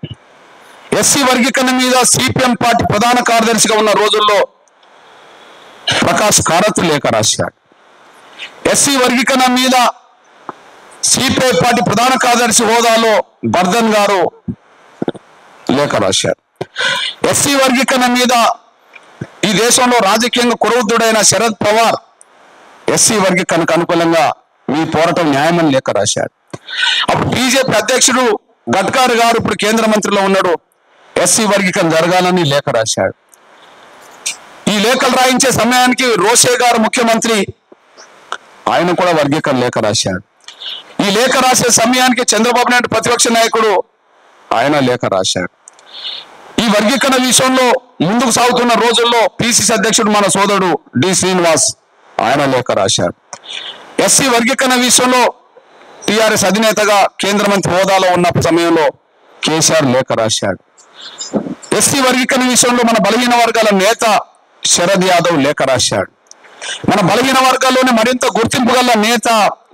ఎస్సీ వర్గీకరణ మీద సిపిఎం పార్టీ ప్రధాన కార్యదర్శిగా ఉన్న రోజుల్లో ప్రకాష్ కారత్ లేఖ రాశాడు. ఎస్సీ వర్గీకరణ మీద సిపిఐ పార్టీ ప్రధాన కార్యదర్శి హోదాలో బర్ధన్ గారు లేఖ రాశారు. ఎస్సీ వర్గీకరణ మీద ఈ దేశంలో రాజకీయంగా కురవృద్ధుడైన శరద్ పవార్ ఎస్సీ వర్గీకరణకు అనుకూలంగా మీ పోరాటం న్యాయమని లేఖ రాశాడు. అప్పుడు బీజేపీ అధ్యక్షుడు గడ్కరీ గారు ఇప్పుడు కేంద్ర మంత్రిలో ఉన్నాడు, ఎస్సీ వర్గీకరణ జరగాలని లేఖ రాశాడు. ఈ లేఖలు రాయించే సమయానికి రోషే గారు ముఖ్యమంత్రి, ఆయన కూడా వర్గీకరణ లేఖ రాశాడు. ఈ లేఖ రాసే సమయానికి చంద్రబాబు నాయుడు ప్రతిపక్ష నాయకుడు, ఆయన లేఖ రాశాడు. ఈ వర్గీకరణ విషయంలో ముందుకు సాగుతున్న రోజుల్లో పిసిసి అధ్యక్షుడు మన సోదరుడు డి శ్రీనివాస్, ఆయన లేఖ రాశాడు. ఎస్సీ వర్గీకరణ విషయంలో టిఆర్ఎస్ అధినేతగా కేంద్ర మంత్రి హోదాలో ఉన్న సమయంలో కేసీఆర్ లేఖ రాశాడు. ఎస్సీ వర్గీకరణ విషయంలో మన బలహీన వర్గాల నేత శరద్ యాదవ్ లేఖ రాశాడు. మన బలహీన వర్గాల్లోనే మరింత గుర్తింపు గల నేత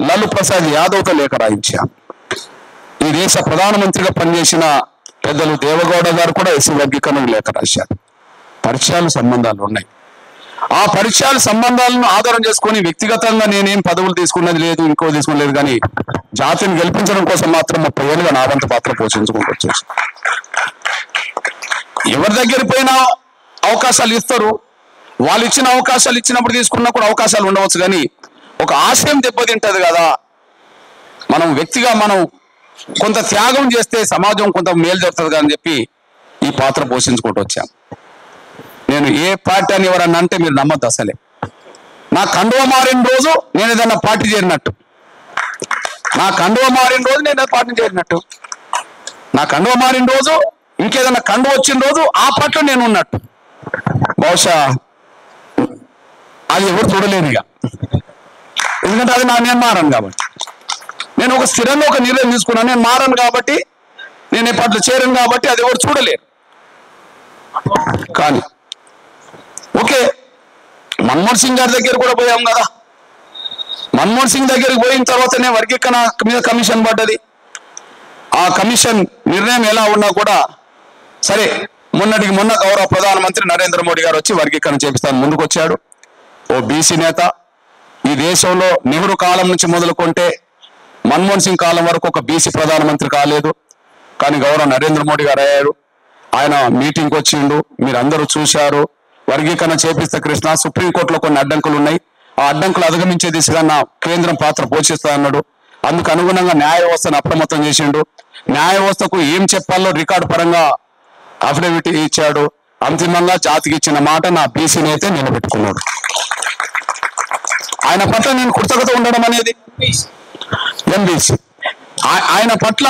లాలూ ప్రసాద్ యాదవ్తో లేఖ రాయించాం. ఈ దేశ ప్రధానమంత్రిగా పనిచేసిన పెద్దలు దేవగౌడ గారు కూడా ఎస్సీ వర్గీకరణకు లేఖ రాశారు. పరిచయాలు, సంబంధాలు ఉన్నాయి. ఆ పరిచయాలు, సంబంధాలను ఆధారం చేసుకొని వ్యక్తిగతంగా నేనేం పదవులు తీసుకున్నది లేదు, ఇంకో తీసుకున్నది, కానీ జాతిని గెలిపించడం కోసం మాత్రం 30 ఏళ్ళుగా నా వంతు పాత్ర పోషించుకుంటూ వచ్చేసి ఎవరి దగ్గర పోయినా అవకాశాలు ఇస్తారు. వాళ్ళు ఇచ్చిన అవకాశాలు ఇచ్చినప్పుడు తీసుకున్నా కూడా అవకాశాలు ఉండవచ్చు, కానీ ఒక ఆశయం దెబ్బతింటది కదా. మనం వ్యక్తిగా మనం కొంత త్యాగం చేస్తే సమాజం కొంత మేలు జరుగుతుంది అని చెప్పి ఈ పాత్ర పోషించుకుంటూ వచ్చాం. నేను ఏ పార్టీ అని ఎవరన్నా అంటే మీరు నమ్మద్దు. అసలే నా కండువ మారిన రోజు నేను ఏదన్నా పార్టీ చేరినట్టు, నా కండువ మారిన రోజు నేను ఏదైనా పార్టీ చేరినట్టు, నా కండువ మారిన రోజు ఇంకేదన్నా కండువ వచ్చిన రోజు ఆ పార్టీలో నేను ఉన్నట్టు. బహుశా అది ఎవరు చూడలేరు ఇక, ఎందుకంటే అది నేను మారాను కాబట్టి. నేను ఒక స్థిరంగా ఒక నిర్ణయం తీసుకున్నాను. నేను మారాను కాబట్టి, నేను ఏ పార్టీలో చేరాను కాబట్టి అది ఎవరు చూడలేరు. కానీ ఓకే, మన్మోహన్ సింగ్ గారి దగ్గర కూడా పోయాం కదా. మన్మోహన్ సింగ్ దగ్గరికి పోయిన తర్వాతనే వర్గీకరణ మీద కమిషన్ పడ్డది. ఆ కమిషన్ నిర్ణయం ఎలా ఉన్నా కూడా సరే, మొన్నటికి మొన్న గౌరవ ప్రధానమంత్రి నరేంద్ర మోడీ గారు వచ్చి వర్గీకరణ చేపిస్తాను ముందుకు వచ్చాడు. ఓ బీసీ నేత, ఈ దేశంలో నెహ్రూ కాలం నుంచి మొదలుకుంటే మన్మోహన్ సింగ్ కాలం వరకు ఒక బీసీ ప్రధానమంత్రి కాలేదు, కానీ గౌరవ నరేంద్ర మోడీ గారు అయ్యారు. ఆయన మీటింగ్కి వచ్చిండు, మీరు అందరూ చూశారు. వర్గీకరణ చేపిస్తే కృష్ణ, సుప్రీంకోర్టులో కొన్ని అడ్డంకులు ఉన్నాయి, ఆ అడ్డంకులు అధిగమించే దిశగా నా కేంద్రం పాత్ర పోషిస్తా అన్నాడు. అందుకు అనుగుణంగా న్యాయ వ్యవస్థను అప్రమత్తం చేసిండు. న్యాయ వ్యవస్థకు ఏం చెప్పాలో రికార్డు పరంగా అఫిడవిట్ ఇచ్చాడు. అంతిమంగా జాతికి ఇచ్చిన మాట నా బీసీ నేతే నిలబెట్టుకున్నాడు. ఆయన పట్ల నేను కృతజ్ఞత ఉండడం అనేది ఎంబీసీ, ఆయన పట్ల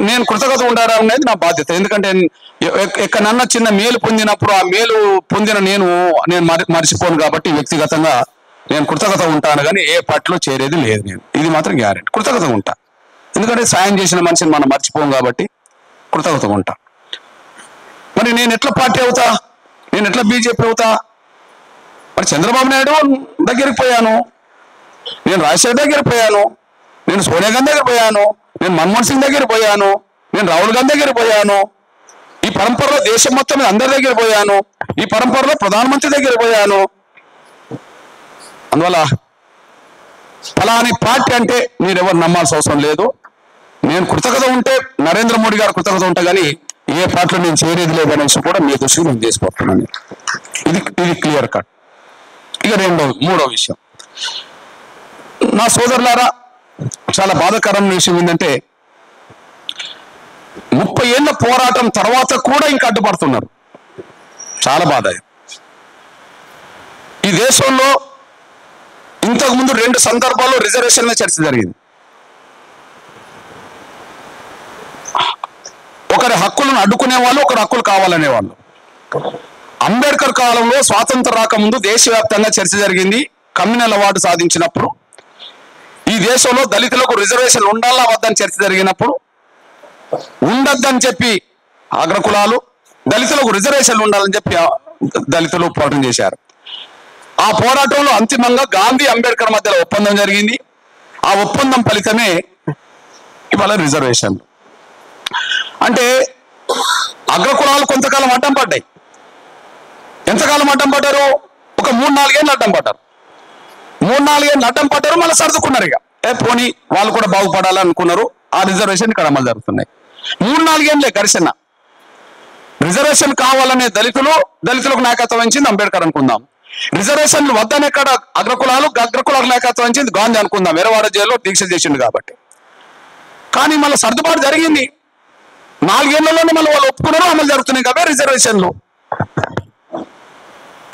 నేను కృతజ్ఞత ఉండడం అనేది నా బాధ్యత. ఎందుకంటే ఎక్కడన్నా చిన్న మేలు పొందినప్పుడు ఆ మేలు పొందిన నేను మర్చిపోను కాబట్టి వ్యక్తిగతంగా నేను కృతజ్ఞత ఉంటాను, కానీ ఏ పార్టీలో చేరేది లేదు. నేను ఇది మాత్రం గ్యారెంటీ, కృతజ్ఞత ఉంటా. ఎందుకంటే సాయం చేసిన మనిషిని మనం మర్చిపోం కాబట్టి కృతజ్ఞత ఉంటా. మరి నేను ఎట్లా పార్టీ అవుతా, నేను ఎట్లా బీజేపీ అవుతా? మరి చంద్రబాబు నాయుడు దగ్గరికి పోయాను, నేను రాజశేఖర్ దగ్గర పోయాను, నేను సోనియా గాంధీ దగ్గర పోయాను, నేను మన్మోహన్ సింగ్ దగ్గర పోయాను, నేను రాహుల్ గాంధీ దగ్గర పోయాను. ఈ పరంపరలో దేశం మొత్తం అందరి దగ్గర పోయాను, ఈ పరంపరలో ప్రధానమంత్రి దగ్గర పోయాను. అందువల్ల ఫలాని పార్టీ అంటే మీరెవరు నమ్మాల్సిన అవసరం లేదు. నేను కృతజ్ఞత ఉంటే నరేంద్ర మోడీ గారు కృతజ్ఞత ఉంటా, కానీ ఏ పార్టీలో నేను చేరేది లేదనేసి కూడా మీ దృష్టికి నేను చేసుకుంటున్నాను. ఇది క్లియర్ కట్. ఇక మూడో విషయం, నా సోదరులారా, చాలా బాధాకరమైన విషయం ఏంటంటే 30 ఏళ్ల పోరాటం తర్వాత కూడా ఇంకా అడ్డుపడుతున్నారు. చాలా బాధ. ఈ దేశంలో ఇంతకుముందు 2 సందర్భాల్లో రిజర్వేషన్ మీద చర్చ జరిగింది. ఒకరి హక్కులను అడ్డుకునే వాళ్ళు, ఒకరి హక్కులు కావాలనే వాళ్ళు. అంబేద్కర్ కాలంలో స్వాతంత్రం రాకముందు దేశవ్యాప్తంగా చర్చ జరిగింది. కమ్యూనల్ అవార్డు సాధించినప్పుడు ఈ దేశంలో దళితులకు రిజర్వేషన్ ఉండాలా వద్దని చర్చ జరిగినప్పుడు ఉండొద్దని చెప్పి అగ్రకులాలు, దళితులకు రిజర్వేషన్లు ఉండాలని చెప్పి దళితులు పోరాటం చేశారు. ఆ పోరాటంలో అంతిమంగా గాంధీ అంబేద్కర్ మధ్యలో ఒప్పందం జరిగింది. ఆ ఒప్పందం ఫలితమే ఇవాళ రిజర్వేషన్లు. అంటే అగ్రకులాలు కొంతకాలం అడ్డం పడ్డాయి. ఎంతకాలం అడ్డం పడ్డారు? ఒక 3-4 ఏళ్ళు అడ్డం పడ్డారు. 3-4 ఏళ్ళు అడ్డం పడ్డారు, మళ్ళీ సర్దుకున్నారు. ఇక పోనీ వాళ్ళు కూడా బాగుపడాలనుకున్నారు. ఆ రిజర్వేషన్ ఇక్కడ అమలు జరుగుతున్నాయి. 3-4 ఏళ్ళే ఘర్షణ. రిజర్వేషన్ కావాలనే దళితులకు నాయకత్వం వహించింది అంబేద్కర్ అనుకుందాం. రిజర్వేషన్లు వద్దని ఎక్కడ అగ్రకులాలకు నాయకత్వం వహించింది గాంధీ అనుకుందాం. ఎరవాడ జైల్లో దీక్ష చేసిండు కాబట్టి. కానీ మళ్ళీ సర్దుబాటు జరిగింది. 4 ఏళ్లలోనే మళ్ళీ వాళ్ళు ఒప్పుకున్నారు, అమలు జరుగుతున్నాయి కదా రిజర్వేషన్లు.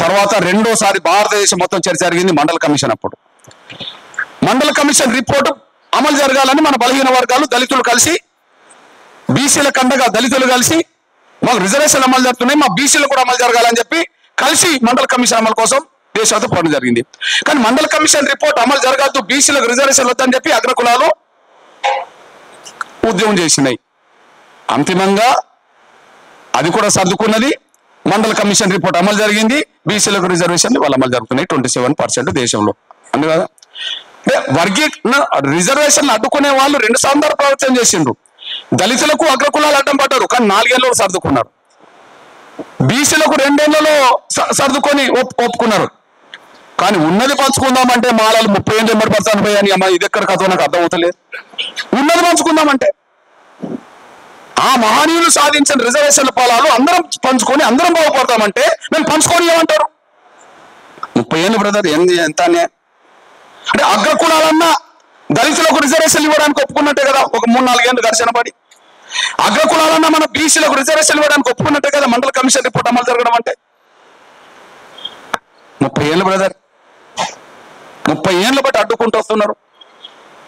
తర్వాత రెండోసారి భారతదేశం మొత్తం చర్చ జరిగింది మండల కమిషన్. అప్పుడు మండల కమిషన్ రిపోర్టు అమలు జరగాలని మన బలహీన వర్గాలు దళితులు కలిసి, బీసీల కండగా దళితులు కలిసి మాకు రిజర్వేషన్ అమలు జరుగుతున్నాయి, మా బీసీలు కూడా అమలు జరగాలని చెప్పి కలిసి మండల కమిషన్ అమలు కోసం దేశంతో పోవడం జరిగింది. కానీ మండల కమిషన్ రిపోర్ట్ అమలు జరగద్దు, బీసీలకు రిజర్వేషన్ వద్దని చెప్పి అగ్రకులాలు ఉద్యమం చేసినాయి. అంతిమంగా అది కూడా సర్దుకున్నది, మండల కమిషన్ రిపోర్ట్ అమలు జరిగింది, బీసీలకు రిజర్వేషన్ వాళ్ళు అమలు జరుగుతున్నాయి 27% దేశంలో. అంతే కదా. వర్గీకరణ రిజర్వేషన్లు అడ్డుకునే వాళ్ళు 2 సార్లు ప్రవర్తన చేసిండ్రు. దళితులకు అగ్రకులాలు అడ్డం పడ్డారు, కానీ 4 ఏళ్ళలో సర్దుకున్నారు. బీసీలకు 2 ఏళ్లలో సర్దుకొని ఒప్పుకున్నారు. కానీ ఉన్నది పంచుకుందామంటే మాలలు 30 ఏళ్ళు ఎంబడి పడతాను పోయాని అమ్మ, ఇది ఎక్కడ కథ నాకు అర్థం అవుతలేదు. ఉన్నది పంచుకుందామంటే ఆ మహనీయులు సాధించిన రిజర్వేషన్ల ఫలాలు అందరం పంచుకొని అందరం బాగుపడతామంటే మేము పంచుకొని ఏమంటారు? 30 ఏళ్ళు బ్రదర్, ఎంత అంటే అగ్రకులాలన్నా దళితులకు రిజర్వేషన్లు ఇవ్వడానికి ఒప్పుకున్నట్టే కదా. ఒక 3-4 ఏళ్ళు ఘర్షణ పడి అగ్రకులాలన్నా మన బీసీలకు రిజర్వేషన్లు ఇవ్వడానికి ఒప్పుకున్నట్టే కదా మండల కమిషన్ రిపోర్ట్ అమలు జరగడం అంటే. 30 ఏళ్ళు బ్రదర్, 30 ఏళ్ళ బట్టి అడ్డుకుంటూ వస్తున్నారు.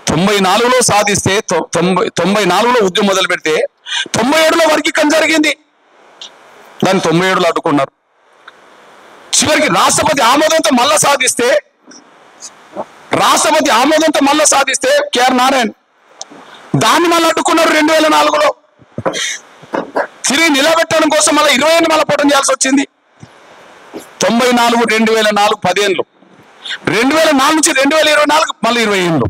94లో సాధిస్తే 94లో ఉద్యమం మొదలు పెడితే 97లో వర్గీకరణ జరిగింది, దాన్ని 97లో అడ్డుకున్నారు. చివరికి రాష్ట్రపతి ఆమోదంతో మళ్ళా సాధిస్తే కేఆర్ నారాయణ్ దాన్ని మళ్ళీ అడ్డుకున్నారు 2004లో. తిరిగి నిలబెట్టడం కోసం మళ్ళీ 20 ఏళ్ళు మళ్ళీ పోవడం చేయాల్సి వచ్చింది. 94, 2004 10 ఏళ్ళు, 2004 నుంచి 2024 మళ్ళీ 20 ఏళ్ళు.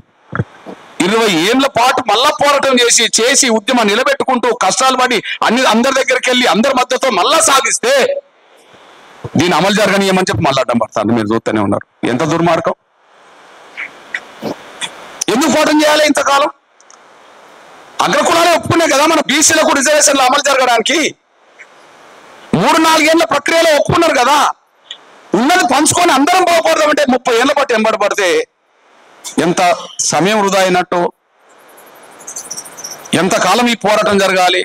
20 ఏళ్ల పాటు మళ్ళా పోరాటం చేసి ఉద్యమం నిలబెట్టుకుంటూ కష్టాలు పడి అందరి దగ్గరికి వెళ్ళి అందరి మద్దతుతో మళ్ళా సాధిస్తే దీన్ని అమలు జరగనీయమని చెప్పి మళ్ళీ అడ్డం పడతాను. మీరు చూస్తూనే ఉన్నారు. ఎంత దుర్మార్గం! ఎందుకు పోరాటం చేయాలి ఇంతకాలం? అగ్రకులాలే ఒప్పుకునే కదా మన బీసీలకు రిజర్వేషన్లు అమలు జరగడానికి. 3-4 ఏళ్ల ప్రక్రియలో ఒప్పుకున్నారు కదా. ఉన్నది పంచుకొని అందరం బాగుపడదామంటే 30 ఏళ్ల పాటు ఎంబడి పడితే ఎంత సమయం వృధా అయినట్టు, ఎంతకాలం ఈ పోరాటం జరగాలి?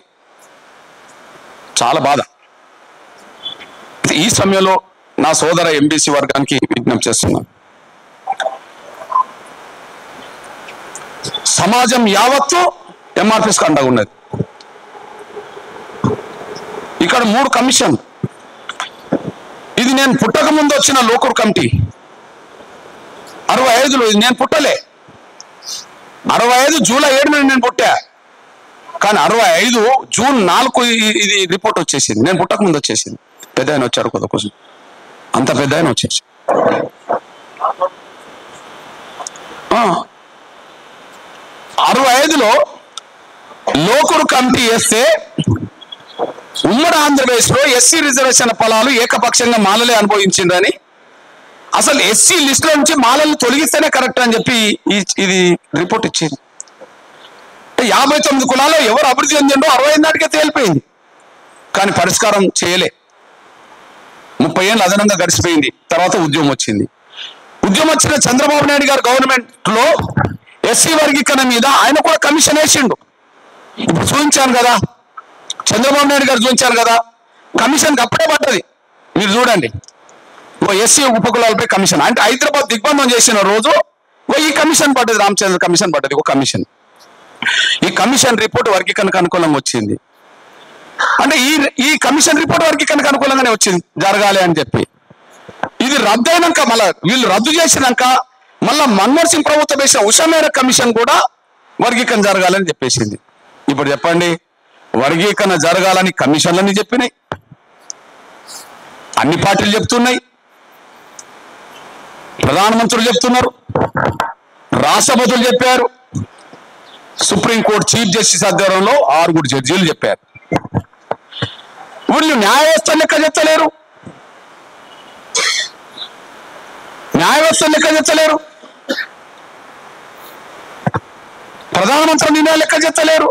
చాలా బాధ. ఈ సమయంలో నా సోదర ఎంబీసీ వర్గానికి విజ్ఞప్తి చేస్తున్నాను. సమాజం యావత్తు ఎంఆర్పిఎస్ అండగా ఉన్నది. ఇక్కడ 3 కమిషన్. ఇది నేను పుట్టక ముందు వచ్చిన లోకూర్ కమిటీ 65లో, ఇది నేను పుట్టలే. 65 జూలై 7 నేను పుట్టా, కానీ 65 జూన్ 4 ఇది రిపోర్ట్ వచ్చేసింది. నేను పుట్టక ముందు వచ్చేసింది. పెద్ద ఆయన వచ్చారు కదా కొంచెం, అంత పెద్ద ఆయన వచ్చేసి 65లో లోకూర్ కమిటీ వేస్తే ఉమ్మడి ఆంధ్రప్రదేశ్ లో ఎస్సీ రిజర్వేషన్ ఫలాలు ఏకపక్షంగా మాలలే అనుభవించిందని, అసలు ఎస్సీ లిస్ట్ లో నుంచి మాలలు తొలగిస్తేనే కరెక్ట్ అని చెప్పి ఇది రిపోర్ట్ ఇచ్చింది. 59 కులాల్లో ఎవరు అభివృద్ధి చెందిండో 65 నాటికే తేలిపోయింది. కానీ పరిష్కారం చేయలే. 30 ఏళ్ళు అదనంగా గడిచిపోయింది. తర్వాత ఉద్యమం వచ్చింది. ఉద్యమం వచ్చిన చంద్రబాబు నాయుడు గారు గవర్నమెంట్ లో ఎస్సీ వర్గీకరణ మీద ఆయన కూడా కమిషన్ వేసిండు. ఇప్పుడు చూపించాను కదా, చంద్రబాబు నాయుడు గారు చూపించారు కదా, కమిషన్కి అప్పుడే పడ్డది. మీరు చూడండి, ఎస్సీ ఉపకులాలపై కమిషన్ అంటే హైదరాబాద్ దిగ్బంధం చేసిన రోజు ఈ కమిషన్ పడ్డది, రామచంద్ర కమిషన్ పడ్డది. ఒక కమిషన్, ఈ కమిషన్ రిపోర్ట్ వర్గీకరణకు అనుకూలంగా వచ్చింది. అంటే ఈ కమిషన్ రిపోర్ట్ వర్గీకరణకు అనుకూలంగానే వచ్చింది, జరగాలి అని చెప్పి. ఇది రద్దు అయినాక మళ్ళీ వీళ్ళు రద్దు చేసినాక మళ్ళా మన్మోహన్ సింగ్ ప్రభుత్వం వేసిన ఉషా కమిషన్ కూడా వర్గీకరణ జరగాలని చెప్పేసింది. ఇప్పుడు చెప్పండి, వర్గీకరణ జరగాలని కమిషన్లని చెప్పినాయి, అన్ని పార్టీలు చెప్తున్నాయి, ప్రధానమంత్రులు చెప్తున్నారు, రాష్ట్రపతులు చెప్పారు, సుప్రీంకోర్టు చీఫ్ జస్టిస్ ఆధ్వర్యంలో 6 జడ్జీలు చెప్పారు. వీళ్ళు న్యాయ వ్యవస్థ లెక్క చెప్తలేరు, ప్రధానమంత్రి నిర్ణయాలు లెక్క చెప్తలేరు,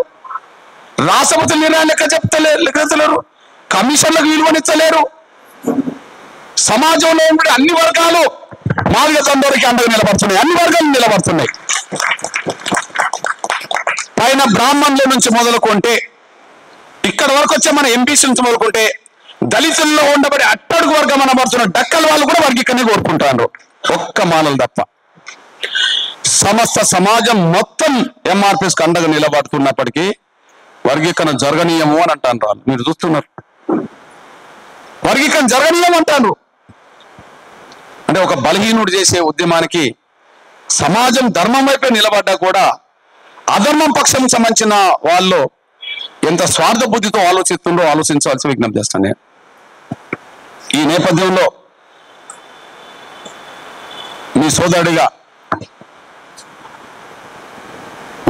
రాష్ట్రపతి నిర్ణయాలు లెక్క చెప్తలేరు, కమిషన్లకు విలువనిచ్చలేరు. సమాజంలో ఉండే అన్ని వర్గాలు మాదిగ తండ్రికి అండగా నిలబడుతున్నాయి, అన్ని వర్గాలు నిలబడుతున్నాయి. పైన బ్రాహ్మణుల నుంచి మొదలుకుంటే ఇక్కడ వరకు వచ్చే మన ఎంపీసీ నుంచి మొదలుకుంటే దళితుల్లో ఉండబడి అట్టడుగు వర్గం అనబడుతున్న డక్కల వాళ్ళు కూడా వర్గీకరణ కోరుకుంటారు, ఒక్క మాలలు తప్ప. సమస్త సమాజం మొత్తం ఎంఆర్పిఎస్కి అండగా నిలబడుతున్నప్పటికీ వర్గీకరణ జరగనీయము అని అంటాను వాళ్ళు. మీరు చూస్తున్నారు, వర్గీకరణ జరగనీయం అంటారు. అంటే ఒక బలహీనుడు చేసే ఉద్యమానికి సమాజం ధర్మం వైపే నిలబడ్డా కూడా అధర్మం పక్షం సంబంధించిన వాళ్ళు ఎంత స్వార్థ బుద్ధితో ఆలోచిస్తుండో ఆలోచించాల్సి విజ్ఞప్తి చేస్తాను నేను. ఈ నేపథ్యంలో మీ సోదరుడిగా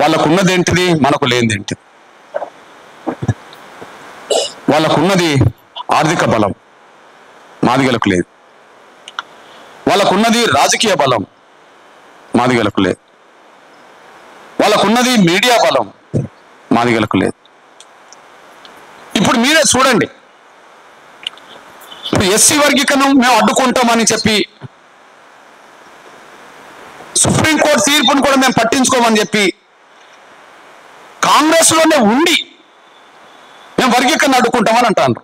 వాళ్ళకున్నదేంటిది, మనకు లేనిదేంటిది? వాళ్ళకున్నది ఆర్థిక బలం, మాదిగలకు లేదు. వాళ్ళకున్నది రాజకీయ బలం, మాదిగలకు లేదు. వాళ్ళకున్నది మీడియా బలం, మాదిగలకు లేదు. ఇప్పుడు మీరే చూడండి, ఇప్పుడు ఎస్సీ వర్గీకరణ మేము అడ్డుకుంటామని చెప్పి సుప్రీంకోర్టు తీర్పును కూడా మేము పట్టించుకోమని చెప్పి కాంగ్రెస్ లోనే ఉండి మేము వర్గీకరణ అడ్డుకుంటామని అంటారు.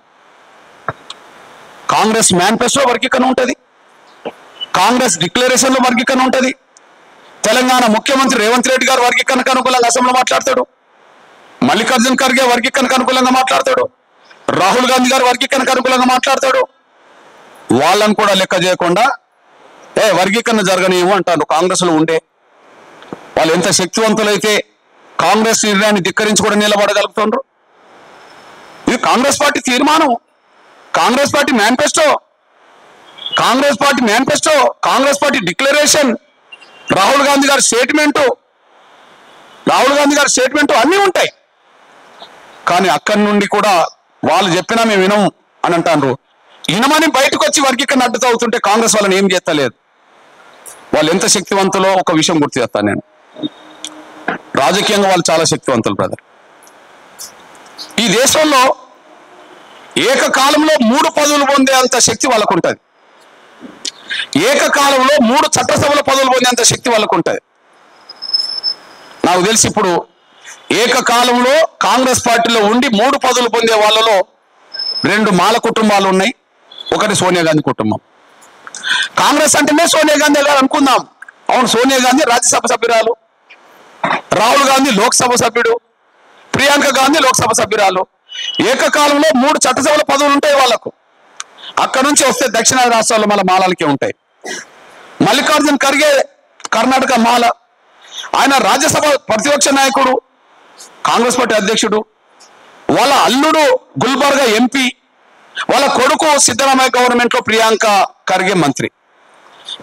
కాంగ్రెస్ మేనిఫెస్టో వర్గీకరణ ఉంటుంది, కాంగ్రెస్ డిక్లరేషన్ లో వర్గీకరణ ఉంటుంది. తెలంగాణ ముఖ్యమంత్రి రేవంత్ రెడ్డి గారు వర్గీకరణకు అనుకూలంగా అసెంబ్లీలో మాట్లాడతాడు, మల్లికార్జున్ ఖర్గే వర్గీకరణకు అనుకూలంగా మాట్లాడతాడు, రాహుల్ గాంధీ గారు వర్గీకరణకు అనుకూలంగా మాట్లాడతాడు. వాళ్ళని కూడా లెక్క చేయకుండా వర్గీకరణ జరగనివ్వు అంటారు కాంగ్రెస్ లో ఉండే వాళ్ళు. ఎంత శక్తివంతులైతే కాంగ్రెస్ నిర్ణయాన్ని ధిక్కరించి కూడా నిలబడగలుగుతుండ్రు. ఇది కాంగ్రెస్ పార్టీ తీర్మానం, Congress party manifesto, Congress party manifesto, Congress party declaration, Rahul Gandhi గారి స్టేట్మెంటు అన్నీ ఉంటాయి. కానీ అక్కడి నుండి కూడా వాళ్ళు చెప్పినా మేము వినము అని అంటారు. వినమని బయటకు వచ్చి వర్గీకరణ అడ్డుతో అవుతుంటే కాంగ్రెస్ వాళ్ళని ఏం చేస్తలేదు. వాళ్ళు ఎంత శక్తివంతులో ఒక విషయం గుర్తు చేస్తాను నేను. రాజకీయంగా వాళ్ళు చాలా శక్తివంతులు బ్రదర్. ఈ దేశంలో ఏకకాలంలో 3 పదవులు పొందే అంత శక్తి వాళ్ళకు ఉంటుంది. ఏకకాలంలో 3 చట్టసభల పదవులు పొందేంత శక్తి వాళ్ళకు ఉంటుంది. నాకు తెలిసి ఇప్పుడు ఏకకాలంలో కాంగ్రెస్ పార్టీలో ఉండి 3 పదవులు పొందే వాళ్ళలో 2 మాల కుటుంబాలు ఉన్నాయి, ఒకటి సోనియా గాంధీ కుటుంబం. కాంగ్రెస్ అంటేనే సోనియా గాంధీ గారు అనుకుందాం. అవును, సోనియా గాంధీ రాజ్యసభ సభ్యురాలు, రాహుల్ గాంధీ లోక్సభ సభ్యుడు, ప్రియాంక గాంధీ లోక్సభ సభ్యురాలు. ఏకకాలంలో 3 చట్టసభల పదవులు ఉంటాయి వాళ్ళకు. అక్కడ నుంచి వస్తే దక్షిణాది రాష్ట్రాల్లో మళ్ళీ మాలలకే ఉంటాయి. మల్లికార్జున్ ఖర్గే కర్ణాటక మాల, ఆయన రాజ్యసభ ప్రతిపక్ష నాయకుడు, కాంగ్రెస్ పార్టీ అధ్యక్షుడు. వాళ్ళ అల్లుడు గుల్బర్గా ఎంపీ, వాళ్ళ కొడుకు సిద్ధరామయ్య గవర్నమెంట్లో ప్రియాంక ఖర్గే మంత్రి.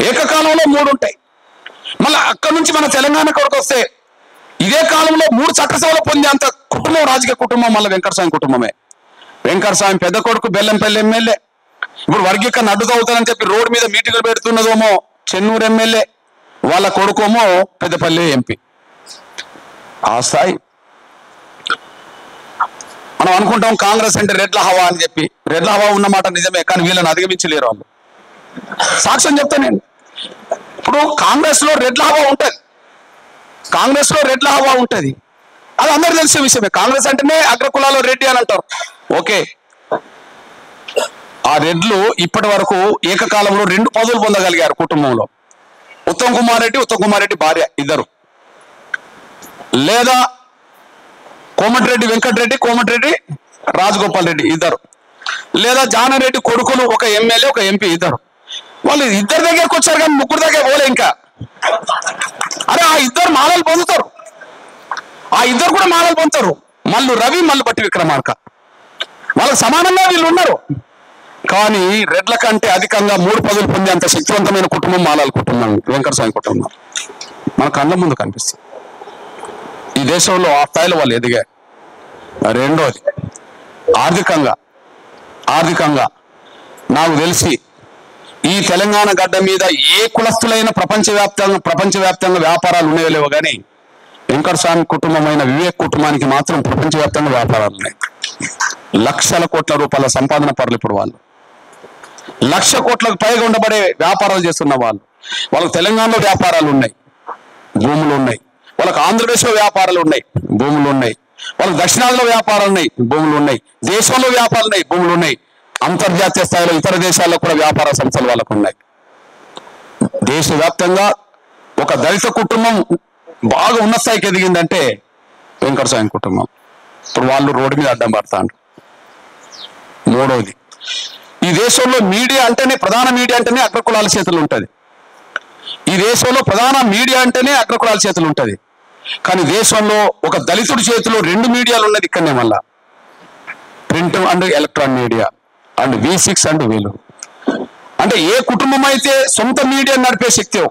ఏకకాలంలో 3 ఉంటాయి. మళ్ళీ అక్కడ నుంచి మన తెలంగాణ కొరకు వస్తే ఇదే కాలంలో 3 చట్టసభలు పొందే అంత కుటుంబం, రాజకీయ కుటుంబం మళ్ళీ వెంకటస్వామి కుటుంబమే. వెంకటస్వామి పెద్ద కొడుకు బెల్లంపల్లి ఎమ్మెల్యే, ఇప్పుడు వర్గీకరణ అడ్డుతవుతానని చెప్పి రోడ్డు మీద మీటింగులు పెడుతున్నదేమో చెన్నూరు ఎమ్మెల్యే, వాళ్ళ కొడుకేమో పెద్దపల్లి ఎంపీ. ఆ స్థాయి. మనం అనుకుంటాం కాంగ్రెస్ అంటే రెడ్ల హవా అని చెప్పి. రెడ్ల హవా ఉన్నమాట నిజమే, కానీ వీళ్ళని అధిగమించలేరు వాళ్ళు. సాక్ష్యం చెప్తా నేను. ఇప్పుడు కాంగ్రెస్ లో రెడ్ల హవా ఉంటుంది, కాంగ్రెస్ లో రెడ్ల హవా ఉంటుంది, అది అందరు తెలిసే విషయమే. కాంగ్రెస్ అంటేనే అగ్రకులాలో రెడ్డి అని అంటారు. ఓకే, ఆ రెడ్లు ఇప్పటి వరకు ఏకకాలంలో 2 పదవులు పొందగలిగారు కుటుంబంలో. ఉత్తమ్ కుమార్ రెడ్డి భార్య ఇద్దరు, లేదా కోమటిరెడ్డి వెంకటరెడ్డి, కోమటిరెడ్డి రాజగోపాల్ రెడ్డి ఇద్దరు, లేదా జానారెడ్డి కొడుకులు, ఒక ఎమ్మెల్యే ఒక ఎంపీ ఇద్దరు. వాళ్ళు ఇద్దరి దగ్గరకు వచ్చారు కానీ 3 దగ్గర పోలే ఇంకా. అరే ఆ ఇద్దరు మాలలు పొందుతారు, ఆ ఇద్దరు కూడా మాలలు పొందుతారు. మల్లు రవి, మల్లు బట్టి విక్రమార్క, వాళ్ళకు సమానంగా వీళ్ళు ఉన్నారు. కానీ రెడ్ల కంటే అధికంగా 3 పదవులు పొందే అంత శక్తివంతమైన కుటుంబం మాలల కుటుంబం, వెంకటస్వామి కుటుంబం మన కళ్ళ ముందు కనిపిస్తుంది. ఈ దేశంలో ఆ స్థాయిలో వాళ్ళు ఎదిగారు. రెండోది ఆర్థికంగా నాకు తెలిసి ఈ తెలంగాణ గడ్డ మీద ఏ కులస్తులైన ప్రపంచవ్యాప్తంగా వ్యాపారాలు ఉన్నాయో లేవో కానీ వెంకటస్వామి కుటుంబమైన వివేక్ కుటుంబానికి మాత్రం ప్రపంచవ్యాప్తంగా వ్యాపారాలు ఉన్నాయి. లక్షల కోట్ల రూపాయల సంపాదన పరులు ఇప్పుడు వాళ్ళు. 1,00,000 కోట్లకు పైగా ఉండబడే వ్యాపారాలు చేస్తున్న వాళ్ళు. వాళ్ళకు తెలంగాణలో వ్యాపారాలు ఉన్నాయి, భూములు ఉన్నాయి. వాళ్ళకు ఆంధ్రప్రదేశ్లో వ్యాపారాలు ఉన్నాయి, భూములు ఉన్నాయి. వాళ్ళకి దక్షిణాదిలో వ్యాపారాలు ఉన్నాయి, భూములు ఉన్నాయి, దేశంలో వ్యాపారాలు ఉన్నాయి, భూములు ఉన్నాయి, అంతర్జాతీయ స్థాయిలో ఇతర దేశాల్లో కూడా వ్యాపార సంస్థలు వాళ్ళకు ఉన్నాయి. దేశవ్యాప్తంగా ఒక దళిత కుటుంబం బాగా ఉన్న స్థాయికి ఎదిగిందంటే వెంకటస్వామి కుటుంబం. ఇప్పుడు వాళ్ళు రోడ్డు మీద అడ్డం పడతారు. మూడవది, ఈ దేశంలో మీడియా అంటేనే, ప్రధాన మీడియా అంటేనే అగ్రకులాల చేతులు ఉంటుంది. ఈ దేశంలో ప్రధాన మీడియా అంటేనే అగ్రకులాల చేతులు ఉంటుంది. కానీ దేశంలో ఒక దళితుడి చేతిలో 2 మీడియాలు ఉన్నది ఇక్కడనే. మళ్ళా print and electronic media and V6 and వీలు. అంటే ఏ కుటుంబం అయితే సొంత మీడియా నడిపే శక్తో,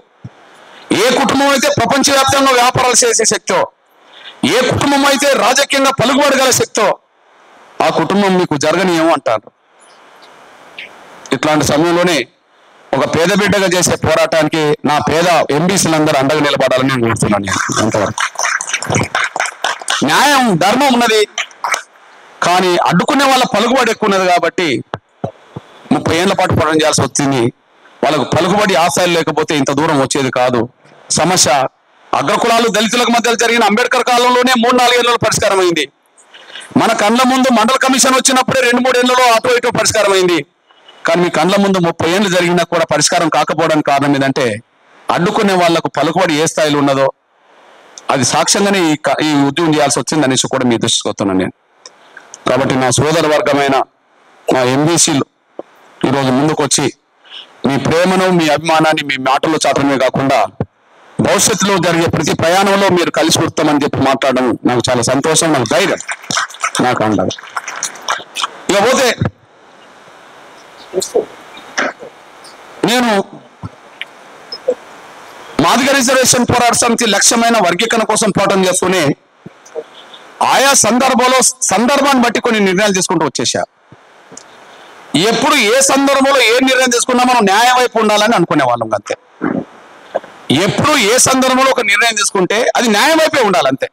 ఏ కుటుంబం అయితే ప్రపంచవ్యాప్తంగా వ్యాపారాలు చేసే శక్తో, ఏ కుటుంబం అయితే రాజకీయంగా పలుకుబడగల శక్తో, ఆ కుటుంబం మీకు జరగనీయం అంటారు. ఇట్లాంటి సమయంలోనే ఒక పేద బిడ్డగా చేసే పోరాటానికి నా పేద ఎంబీసీలందరూ అండగా నిలబడాలని నేను కోరుతున్నాను. అంతవరకు న్యాయం, ధర్మం ఉన్నది, కానీ అడ్డుకునే వాళ్ళ పలుకుబడి ఎక్కువ ఉన్నది. కాబట్టి 30 ఏళ్ల పాటు పోరాటం చేయాల్సి వచ్చింది. వాళ్ళకు పలుకుబడి ఆశయాలు లేకపోతే ఇంత దూరం వచ్చేది కాదు. సమస్య అగ్రకులాలు దళితులకు మధ్య జరిగిన అంబేద్కర్ కాలంలోనే 3-4 ఏళ్లలో పరిష్కారం అయింది. మన కండ్ల ముందు మండల కమిషన్ వచ్చినప్పుడే 2-3 ఏళ్లలో అటో ఇటో పరిష్కారం అయింది. కానీ మీ కండ్ల ముందు 30 ఏళ్ళు జరిగినా కూడా పరిష్కారం కాకపోవడానికి కారణం ఏంటంటే అడ్డుకునే వాళ్లకు పలుకుబడి ఏ స్థాయిలో ఉన్నదో అది సాక్ష్యంగానే ఈ ఉద్యమం చేయాల్సి వచ్చింది అనేసి కూడా మీ దృష్టికి వస్తున్నాను నేను. కాబట్టి నా సోదర వర్గమైన నా ఎంబీసీలు ఈరోజు ముందుకు వచ్చి మీ ప్రేమను, మీ అభిమానాన్ని మీ మాటల్లో చాటమే కాకుండా భవిష్యత్తులో జరిగే ప్రతి ప్రయాణంలో మీరు కలిసి వస్తామని చెప్పి మాట్లాడడం నాకు చాలా సంతోషం, నాకు ధైర్యం, నాకు అండగా. ఇకపోతే నేను మాదిగ రిజర్వేషన్ పోరాట సమితి లక్ష్యమైన వర్గీకరణ కోసం పోరాటం చేస్తూనే ఆయా సందర్భాన్ని బట్టి కొన్ని నిర్ణయాలు తీసుకుంటూ వచ్చేసా. ఎప్పుడు ఏ సందర్భంలో ఏ నిర్ణయం తీసుకున్నా మనం న్యాయం వైపు ఉండాలని అనుకునే వాళ్ళం అంతే. ఎప్పుడు ఏ సందర్భంలో ఒక నిర్ణయం తీసుకుంటే అది న్యాయం వైపే ఉండాలంతే.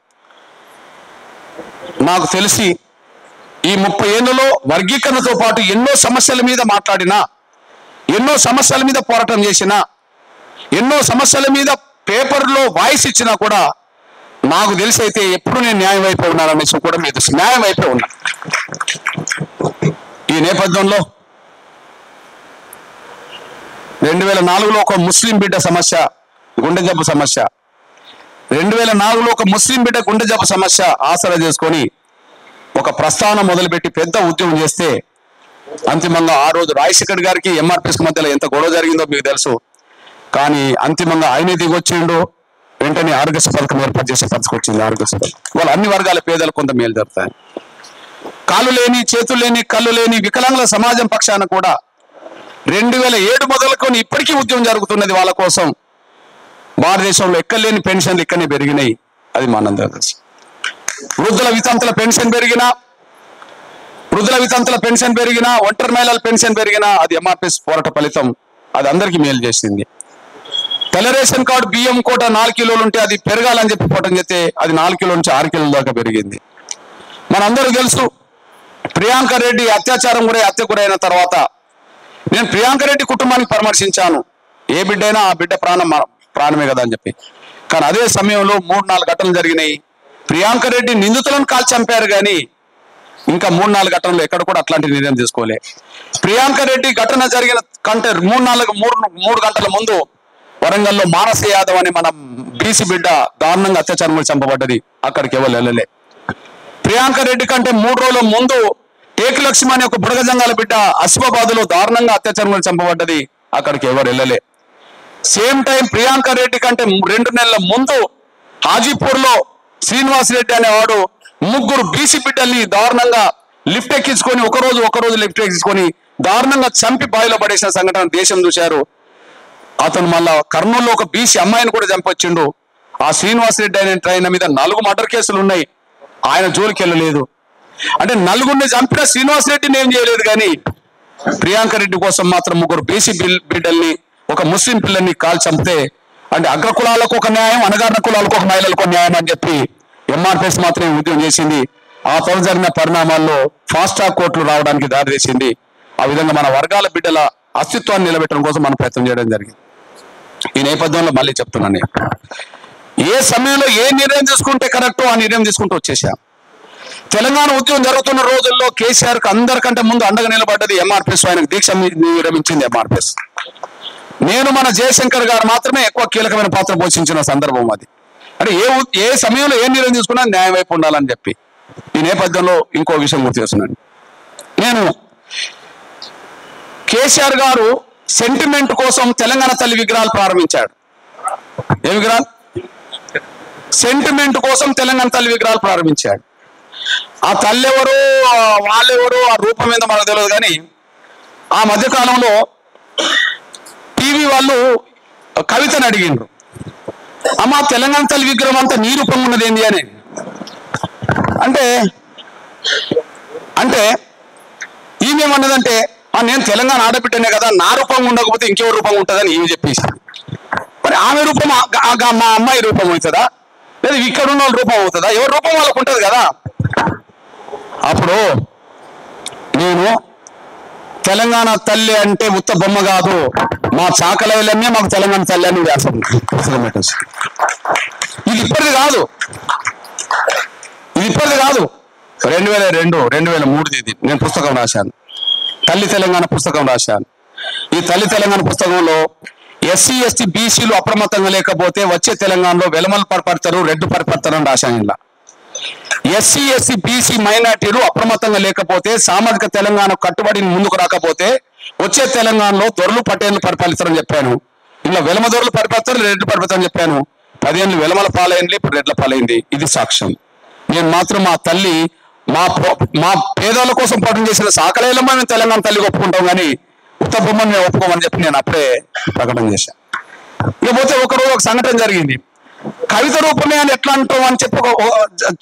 నాకు తెలిసి ఈ 30 ఏళ్లలో వర్గీకరణతో పాటు ఎన్నో సమస్యల మీద మాట్లాడినా, ఎన్నో సమస్యల మీద పోరాటం చేసినా, ఎన్నో సమస్యల మీద పేపర్లో వాయిస్ ఇచ్చినా కూడా నాకు తెలిసి అయితే ఎప్పుడు నేను న్యాయం వైపే ఉన్నాననేసి కూడా మీ దృష్టి న్యాయం వైపే ఉన్నా. ఈ నేపథ్యంలో 2004లో ఒక ముస్లిం బిడ్డ సమస్య, గుండె జబ్బు సమస్య, 2004లో ఒక ముస్లిం బిడ్డ గుండె జబ్బు సమస్య ఆసరా చేసుకొని ఒక ప్రస్థానం మొదలుపెట్టి పెద్ద ఉద్యమం చేస్తే అంతిమంగా ఆ రోజు రాజశేఖర్ గారికి ఎంఆర్పిఎస్ మధ్యలో ఎంత గొడవ జరిగిందో మీకు తెలుసు. కానీ అంతిమంగా ఆయనే దిగొచ్చిండు. వెంటనే ఆరోగ్యశ్రీ పథకం ఏర్పాటు చేసే పరిస్థితి వచ్చింది. ఆరోగ్యశ్రీ పథకం వాళ్ళు అన్ని వర్గాల పేదలు కొంత మేలు జరుగుతాయి. కాళ్ళు లేని, చేతులు లేని, కళ్ళు లేని వికలాంగుల సమాజం పక్షాన కూడా 2007 మొదలుకొని ఇప్పటికీ ఉద్యమం జరుగుతున్నది వాళ్ళ కోసం. భారతదేశంలో ఎక్కడ లేని పెన్షన్లు ఇక్కడనే పెరిగినాయి, అది మనందరం తెలుసు. వృద్ధుల వితంతుల పెన్షన్ పెరిగినా, ఒంటరి మహిళల పెన్షన్ పెరిగినా అది ఎంఆర్పిఎస్ పోరాట ఫలితం. అది అందరికీ మేలు చేసింది. తెల్ల రేషన్ కార్డు బియ్యం కోట 4 కిలోలు ఉంటే అది పెరగాలని చెప్పి పోవటం చేస్తే అది 4 కిలోల నుంచి 6 కిలోల దాకా పెరిగింది. మనందరూ తెలుసు ప్రియాంక రెడ్డి అత్యాచారం హత్య గురైన తర్వాత నేను ప్రియాంక రెడ్డి కుటుంబానికి పరామర్శించాను. ఏ బిడ్డ అయినా ఆ బిడ్డ ప్రాణమే కదా అని చెప్పి. కానీ అదే సమయంలో 3-4 ఘటనలు జరిగినాయి. ప్రియాంక రెడ్డి నిందితులను కాల్చి చంపారు, కానీ ఇంకా 3-4 ఘటనలు ఎక్కడ కూడా అట్లాంటి నిర్ణయం తీసుకోలే. ప్రియాంక రెడ్డి ఘటన జరిగిన కంటే 3 గంటల ముందు వరంగల్లో మానస యాదవ్ అని మన బీసీ బిడ్డ దారుణంగా అత్యాచారం చంపబడ్డది. అక్కడికి ఎవరు వెళ్ళలే. ప్రియాంక రెడ్డి కంటే 3 రోజుల ముందు టేకు లక్ష్మి అనే ఒక బుడగజంగాల బిడ్డ అసిఫాబాద్లో దారుణంగా అత్యాచారం చంపబడ్డది. అక్కడికి ఎవరు వెళ్ళలే. సేమ్ టైం ప్రియాంక రెడ్డి కంటే 2 నెలల ముందు హాజీపూర్లో శ్రీనివాస్ రెడ్డి అనేవాడు 3 బీసీ బిడ్డల్ని దారుణంగా లిఫ్ట్ ఎక్కించుకొని ఒకరోజు లిఫ్ట్ ఎక్కించుకొని దారుణంగా చంపి బావిలో పడేసిన సంఘటన దేశం చూశారు. అతను మళ్ళా కర్నూలులో ఒక బీసీ అమ్మాయిని కూడా చంపొచ్చిండు. ఆ శ్రీనివాస్ రెడ్డి అనే ట్రైన్ మీద 4 మర్డర్ కేసులు ఉన్నాయి. ఆయన జోలికి వెళ్ళలేదు. అంటే 4 చంపిన శ్రీనివాస్ రెడ్డిని ఏం చేయలేదు, కానీ ప్రియాంక రెడ్డి కోసం మాత్రం 3 బీసీ బిడ్డల్ని, ఒక ముస్లిం పిల్లల్ని కాల్ చంపితే అంటే అగ్రకులాలకు ఒక న్యాయం, అణగారిన కులాలకు ఒక మహిళలకు ఒక న్యాయం అని చెప్పి ఎంఆర్పిఎస్ మాత్రమే ఉద్యమం చేసింది. ఆ తర్వాత జరిగిన పరిణామాల్లో ఫాస్ట్ ట్రాక్ కోర్టులు రావడానికి దారి తీసింది. ఆ విధంగా మన వర్గాల బిడ్డల అస్తిత్వాన్ని నిలబెట్టడం కోసం మనం ప్రయత్నం చేయడం జరిగింది. ఈ నేపథ్యంలో మళ్ళీ చెప్తున్నాను, ఏ సమయంలో ఏ నిర్ణయం తీసుకుంటే కరెక్టో ఆ నిర్ణయం తీసుకుంటూ వచ్చేసాం. తెలంగాణ ఉద్యమం జరుగుతున్న రోజుల్లో కేసీఆర్ కు అందరికంటే ముందు అండగా నిలబడ్డది ఎంఆర్పిఎస్. ఆయనకు దీక్ష విరమించింది ఎంఆర్పిఎస్. నేను మన జయశంకర్ గారు మాత్రమే ఎక్కువ కీలకమైన పాత్ర పోషించిన సందర్భం అది. అంటే ఏ సమయంలో ఏ నిర్ణయం తీసుకున్నా న్యాయం వైపు ఉండాలని చెప్పి. ఈ నేపథ్యంలో ఇంకో విషయం గుర్తు చేస్తున్నాను. నేను కేసీఆర్ గారు సెంటిమెంట్ కోసం తెలంగాణ తల్లి విగ్రహాలు ప్రారంభించాడు. ఏ విగ్రహాలు? సెంటిమెంట్ కోసం తెలంగాణ తల్లి విగ్రహాలు ప్రారంభించాడు. ఆ తల్లి ఎవరు, వాళ్ళెవరు, ఆ రూపం మీద మనకు తెలియదు. కానీ ఆ మధ్యకాలంలో టీవీ వాళ్ళు కవితను అడిగిండ్రు, అమ్మ తెలంగాణ తల్లి విగ్రహం అంతా నీ రూపంగా ఉన్నది ఏంటి అని. అంటే ఈమెమన్నదంటే, నేను తెలంగాణ ఆడబిడ్డనే కదా, నా రూపంగా ఉండకపోతే ఇంకెవరు రూపంగా ఉంటుందని ఈమె చెప్పేసి. మరి ఆమె రూపం మా అమ్మాయి రూపం అవుతుందా, లేదా ఇక్కడ ఉన్న వాళ్ళ రూపం అవుతుందా? ఎవరి రూపం వాళ్ళకు ఉంటుంది కదా. అప్పుడు నేను తెలంగాణ తల్లి అంటే ఉత్త బొమ్మ కాదు, మా చాకలైలమ్మే మాకు తెలంగాణ తల్లి అని వ్యాసం పుస్తకం పెట్టేసి. ఇది ఇప్పటిది కాదు, 2002, 2003 నేను పుస్తకం రాశాను, తల్లి తెలంగాణ పుస్తకం రాశాను. ఈ తల్లి తెలంగాణ పుస్తకంలో ఎస్సీ ఎస్టీ బీసీలు అప్రమత్తంగా లేకపోతే వచ్చే తెలంగాణలో వెలమలు పరపడతారు, రెడ్డు పరపడతారు అని రాశాను. ఇలా ఎస్సీ ఎస్టీ బీసీ మైనార్టీలు అప్రమత్తంగా లేకపోతే, సామాజిక తెలంగాణ కట్టుబడి ముందుకు రాకపోతే వచ్చే తెలంగాణలో దొరలు పటేళ్లు పరిపాలిస్తారని చెప్పాను. ఇలా వెలమ దొరలు పరిపాలిస్తారు, రెడ్లు పరిపాలిస్తారని చెప్పాను. 10 ఏళ్ళు వెలమల పాలైంది, ఇప్పుడు రెడ్ల పాలైంది. ఇది సాక్ష్యం. నేను మాత్రం మా తల్లి, మా పేదల కోసం పోటీ చేసిన సాకలేలమ్మ మేము తెలంగాణ తల్లికి ఒప్పుకుంటాం, కానీ ఉత్త బొమ్మని మేము ఒప్పుకోమని చెప్పి నేను అప్పుడే ప్రకటన చేశాను. ఇకపోతే ఒకరోజు ఒక సంఘటన జరిగింది. కవిత రూపమే అని ఎట్లా అంటాం అని చెప్పి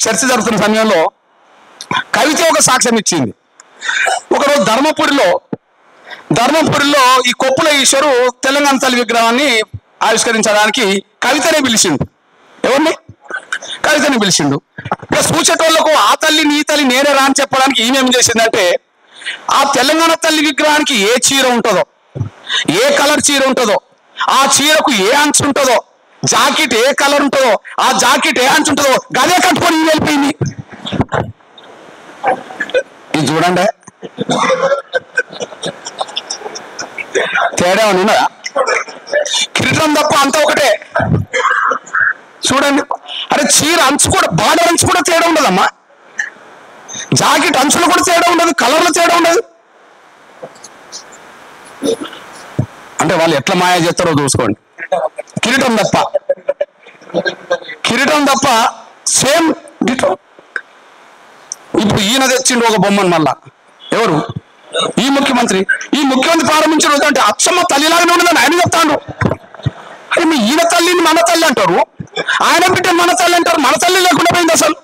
చర్చ జరుగుతున్న సమయంలో కవిత ఒక సాక్ష్యం ఇచ్చింది. ఒకరోజు ధర్మపురిలో ఈ కొప్పుల ఈశ్వరు తెలంగాణ తల్లి విగ్రహాన్ని ఆవిష్కరించడానికి కవితనే పిలిచిండు. ఎవరిని? కవితని పిలిచిండు. ఇక చూసేటోళ్లకు ఆ తల్లి నీ తల్లి నేనే రా అని చెప్పడానికి ఈమెం చేసిందంటే, ఆ తెలంగాణ తల్లి విగ్రహానికి ఏ చీర ఉంటుందో, ఏ కలర్ చీర ఉంటుందో, ఆ చీరకు ఏ అంచు ఉంటుందో, జాకెట్ ఏ కలర్ ఉంటుందో, ఆ జాకెట్ ఏ అంచు ఉంటుందో గదే కట్టుకొని వెళ్ళిపోయింది. ఇది చూడండి, తేడా ఉన్నదా? కిరీటం తప్ప అంతా ఒకటే. చూడండి, అరే చీర అంచు కూడా, బార్డర్ అంచు కూడా తేడా ఉండదమ్మా, జాకెట్ అంచులు కూడా తేడా ఉండదు, కలర్లు తేడా ఉండదు. అంటే వాళ్ళు ఎట్లా మాయ చేస్తారో చూసుకోండి. కిరీటం తప్ప సేమ్ డిటో. ఇప్పుడు ఈయన తెచ్చిండు ఒక బొమ్మను, మళ్ళా ఎవరు? ఈ ముఖ్యమంత్రి ప్రారంభించిన రోజు అంటే అచ్చమ్మ తల్లిలాగానే ఉండదని ఆయన చెప్తాడు. అరే మీ ఈయన తల్లిని మన తల్లి అంటారు, ఆయన బిడ్డ మన తల్లి అంటారు. మన తల్లి లేకుండా పోయింది అసలు.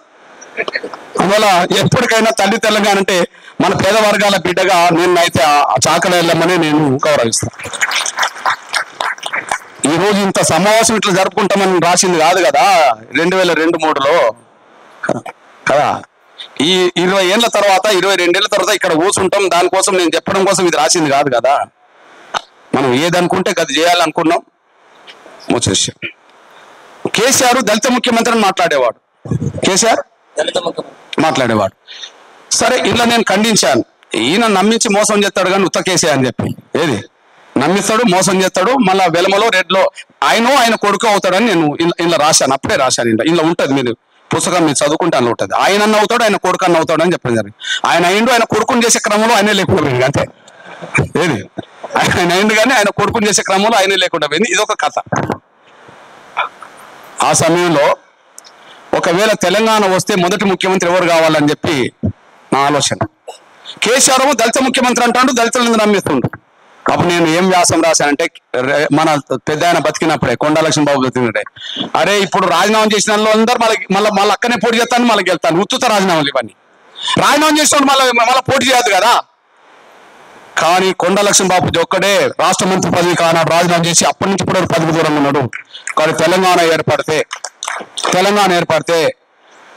అందువల్ల ఎప్పటికైనా తల్లి తెలంగాణ అంటే మన పేద వర్గాల బిడ్డగా నేనైతే ఆ చాకలేళ్ళమని నేను గౌరవిస్తాను. ఈ రోజు ఇంత సమావేశం ఇట్లా జరుపుకుంటామని రాసింది కాదు కదా 2002-03లో కదా. ఈ 20 ఏళ్ళ తర్వాత, 22 ఏళ్ళ తర్వాత ఇక్కడ కూర్చుంటాం. దానికోసం నేను చెప్పడం కోసం ఇది రాసింది కాదు కదా. మనం ఏదనుకుంటే అది చేయాలనుకున్నాం. ముచ్చేసాం. కేసీఆర్ దళిత ముఖ్యమంత్రి అని మాట్లాడేవాడు. సరే, ఇలా నేను ఖండించాను. ఈయన నమ్మించి మోసం చేస్తాడు కానీ ఉత్త కేసీఆర్ అని చెప్పి. ఏది నమ్మిస్తాడు, మోసం చేస్తాడు. మళ్ళా వెలమలో రెడ్లో ఆయన కొడుకు అవుతాడని నేను ఇలా రాశాను. అప్పుడే రాశాను. ఇలా ఉంటుంది, మీరు పుస్తకం మీరు చదువుకుంటే అందులో ఉంటుంది. ఆయన అన్న అవుతాడు, ఆయన కొడుకు అన్న అవుతాడు అని చెప్పడం జరిగింది. ఆయన కొడుకుని చేసే క్రమంలో ఆయనే లేకుండా పోయింది. అంతే. ఏది ఆయన అయిండు కానీ ఆయన కొడుకుని చేసే క్రమంలో ఆయనే లేకుండా పోయింది. ఇదొక కథ. ఆ సమయంలో ఒకవేళ తెలంగాణ వస్తే మొదటి ముఖ్యమంత్రి ఎవరు కావాలని చెప్పి నా ఆలోచన. కేసీఆర్ దళిత ముఖ్యమంత్రి అంటాడు, దళితులను నమ్మిస్తుండు. అప్పుడు నేను ఏం వ్యాసం రాశానంటే, మన పెద్ద ఆయన బతికినప్పుడే, కొండా లక్ష్మణ బాబు బతికినప్పుడే, అరే ఇప్పుడు రాజీనామా చేసిన వాళ్ళు అందరూ మళ్ళీ అక్కనే పోటీ చేస్తాను, మళ్ళీ గెలుతాను. ఉత్తుత రాజీనామాలు ఇవన్నీ. రాజీనామా చేసిన మళ్ళీ పోటీ చేయదు కదా. కానీ కొండా లక్ష్మణ బాబు ఒక్కడే రాష్ట్ర మంత్రి పదవి కానాడు రాజీనామా చేసి అప్పటి నుంచి ఇప్పుడు పదవి దూరంగా ఉన్నాడు. కానీ తెలంగాణ ఏర్పడితే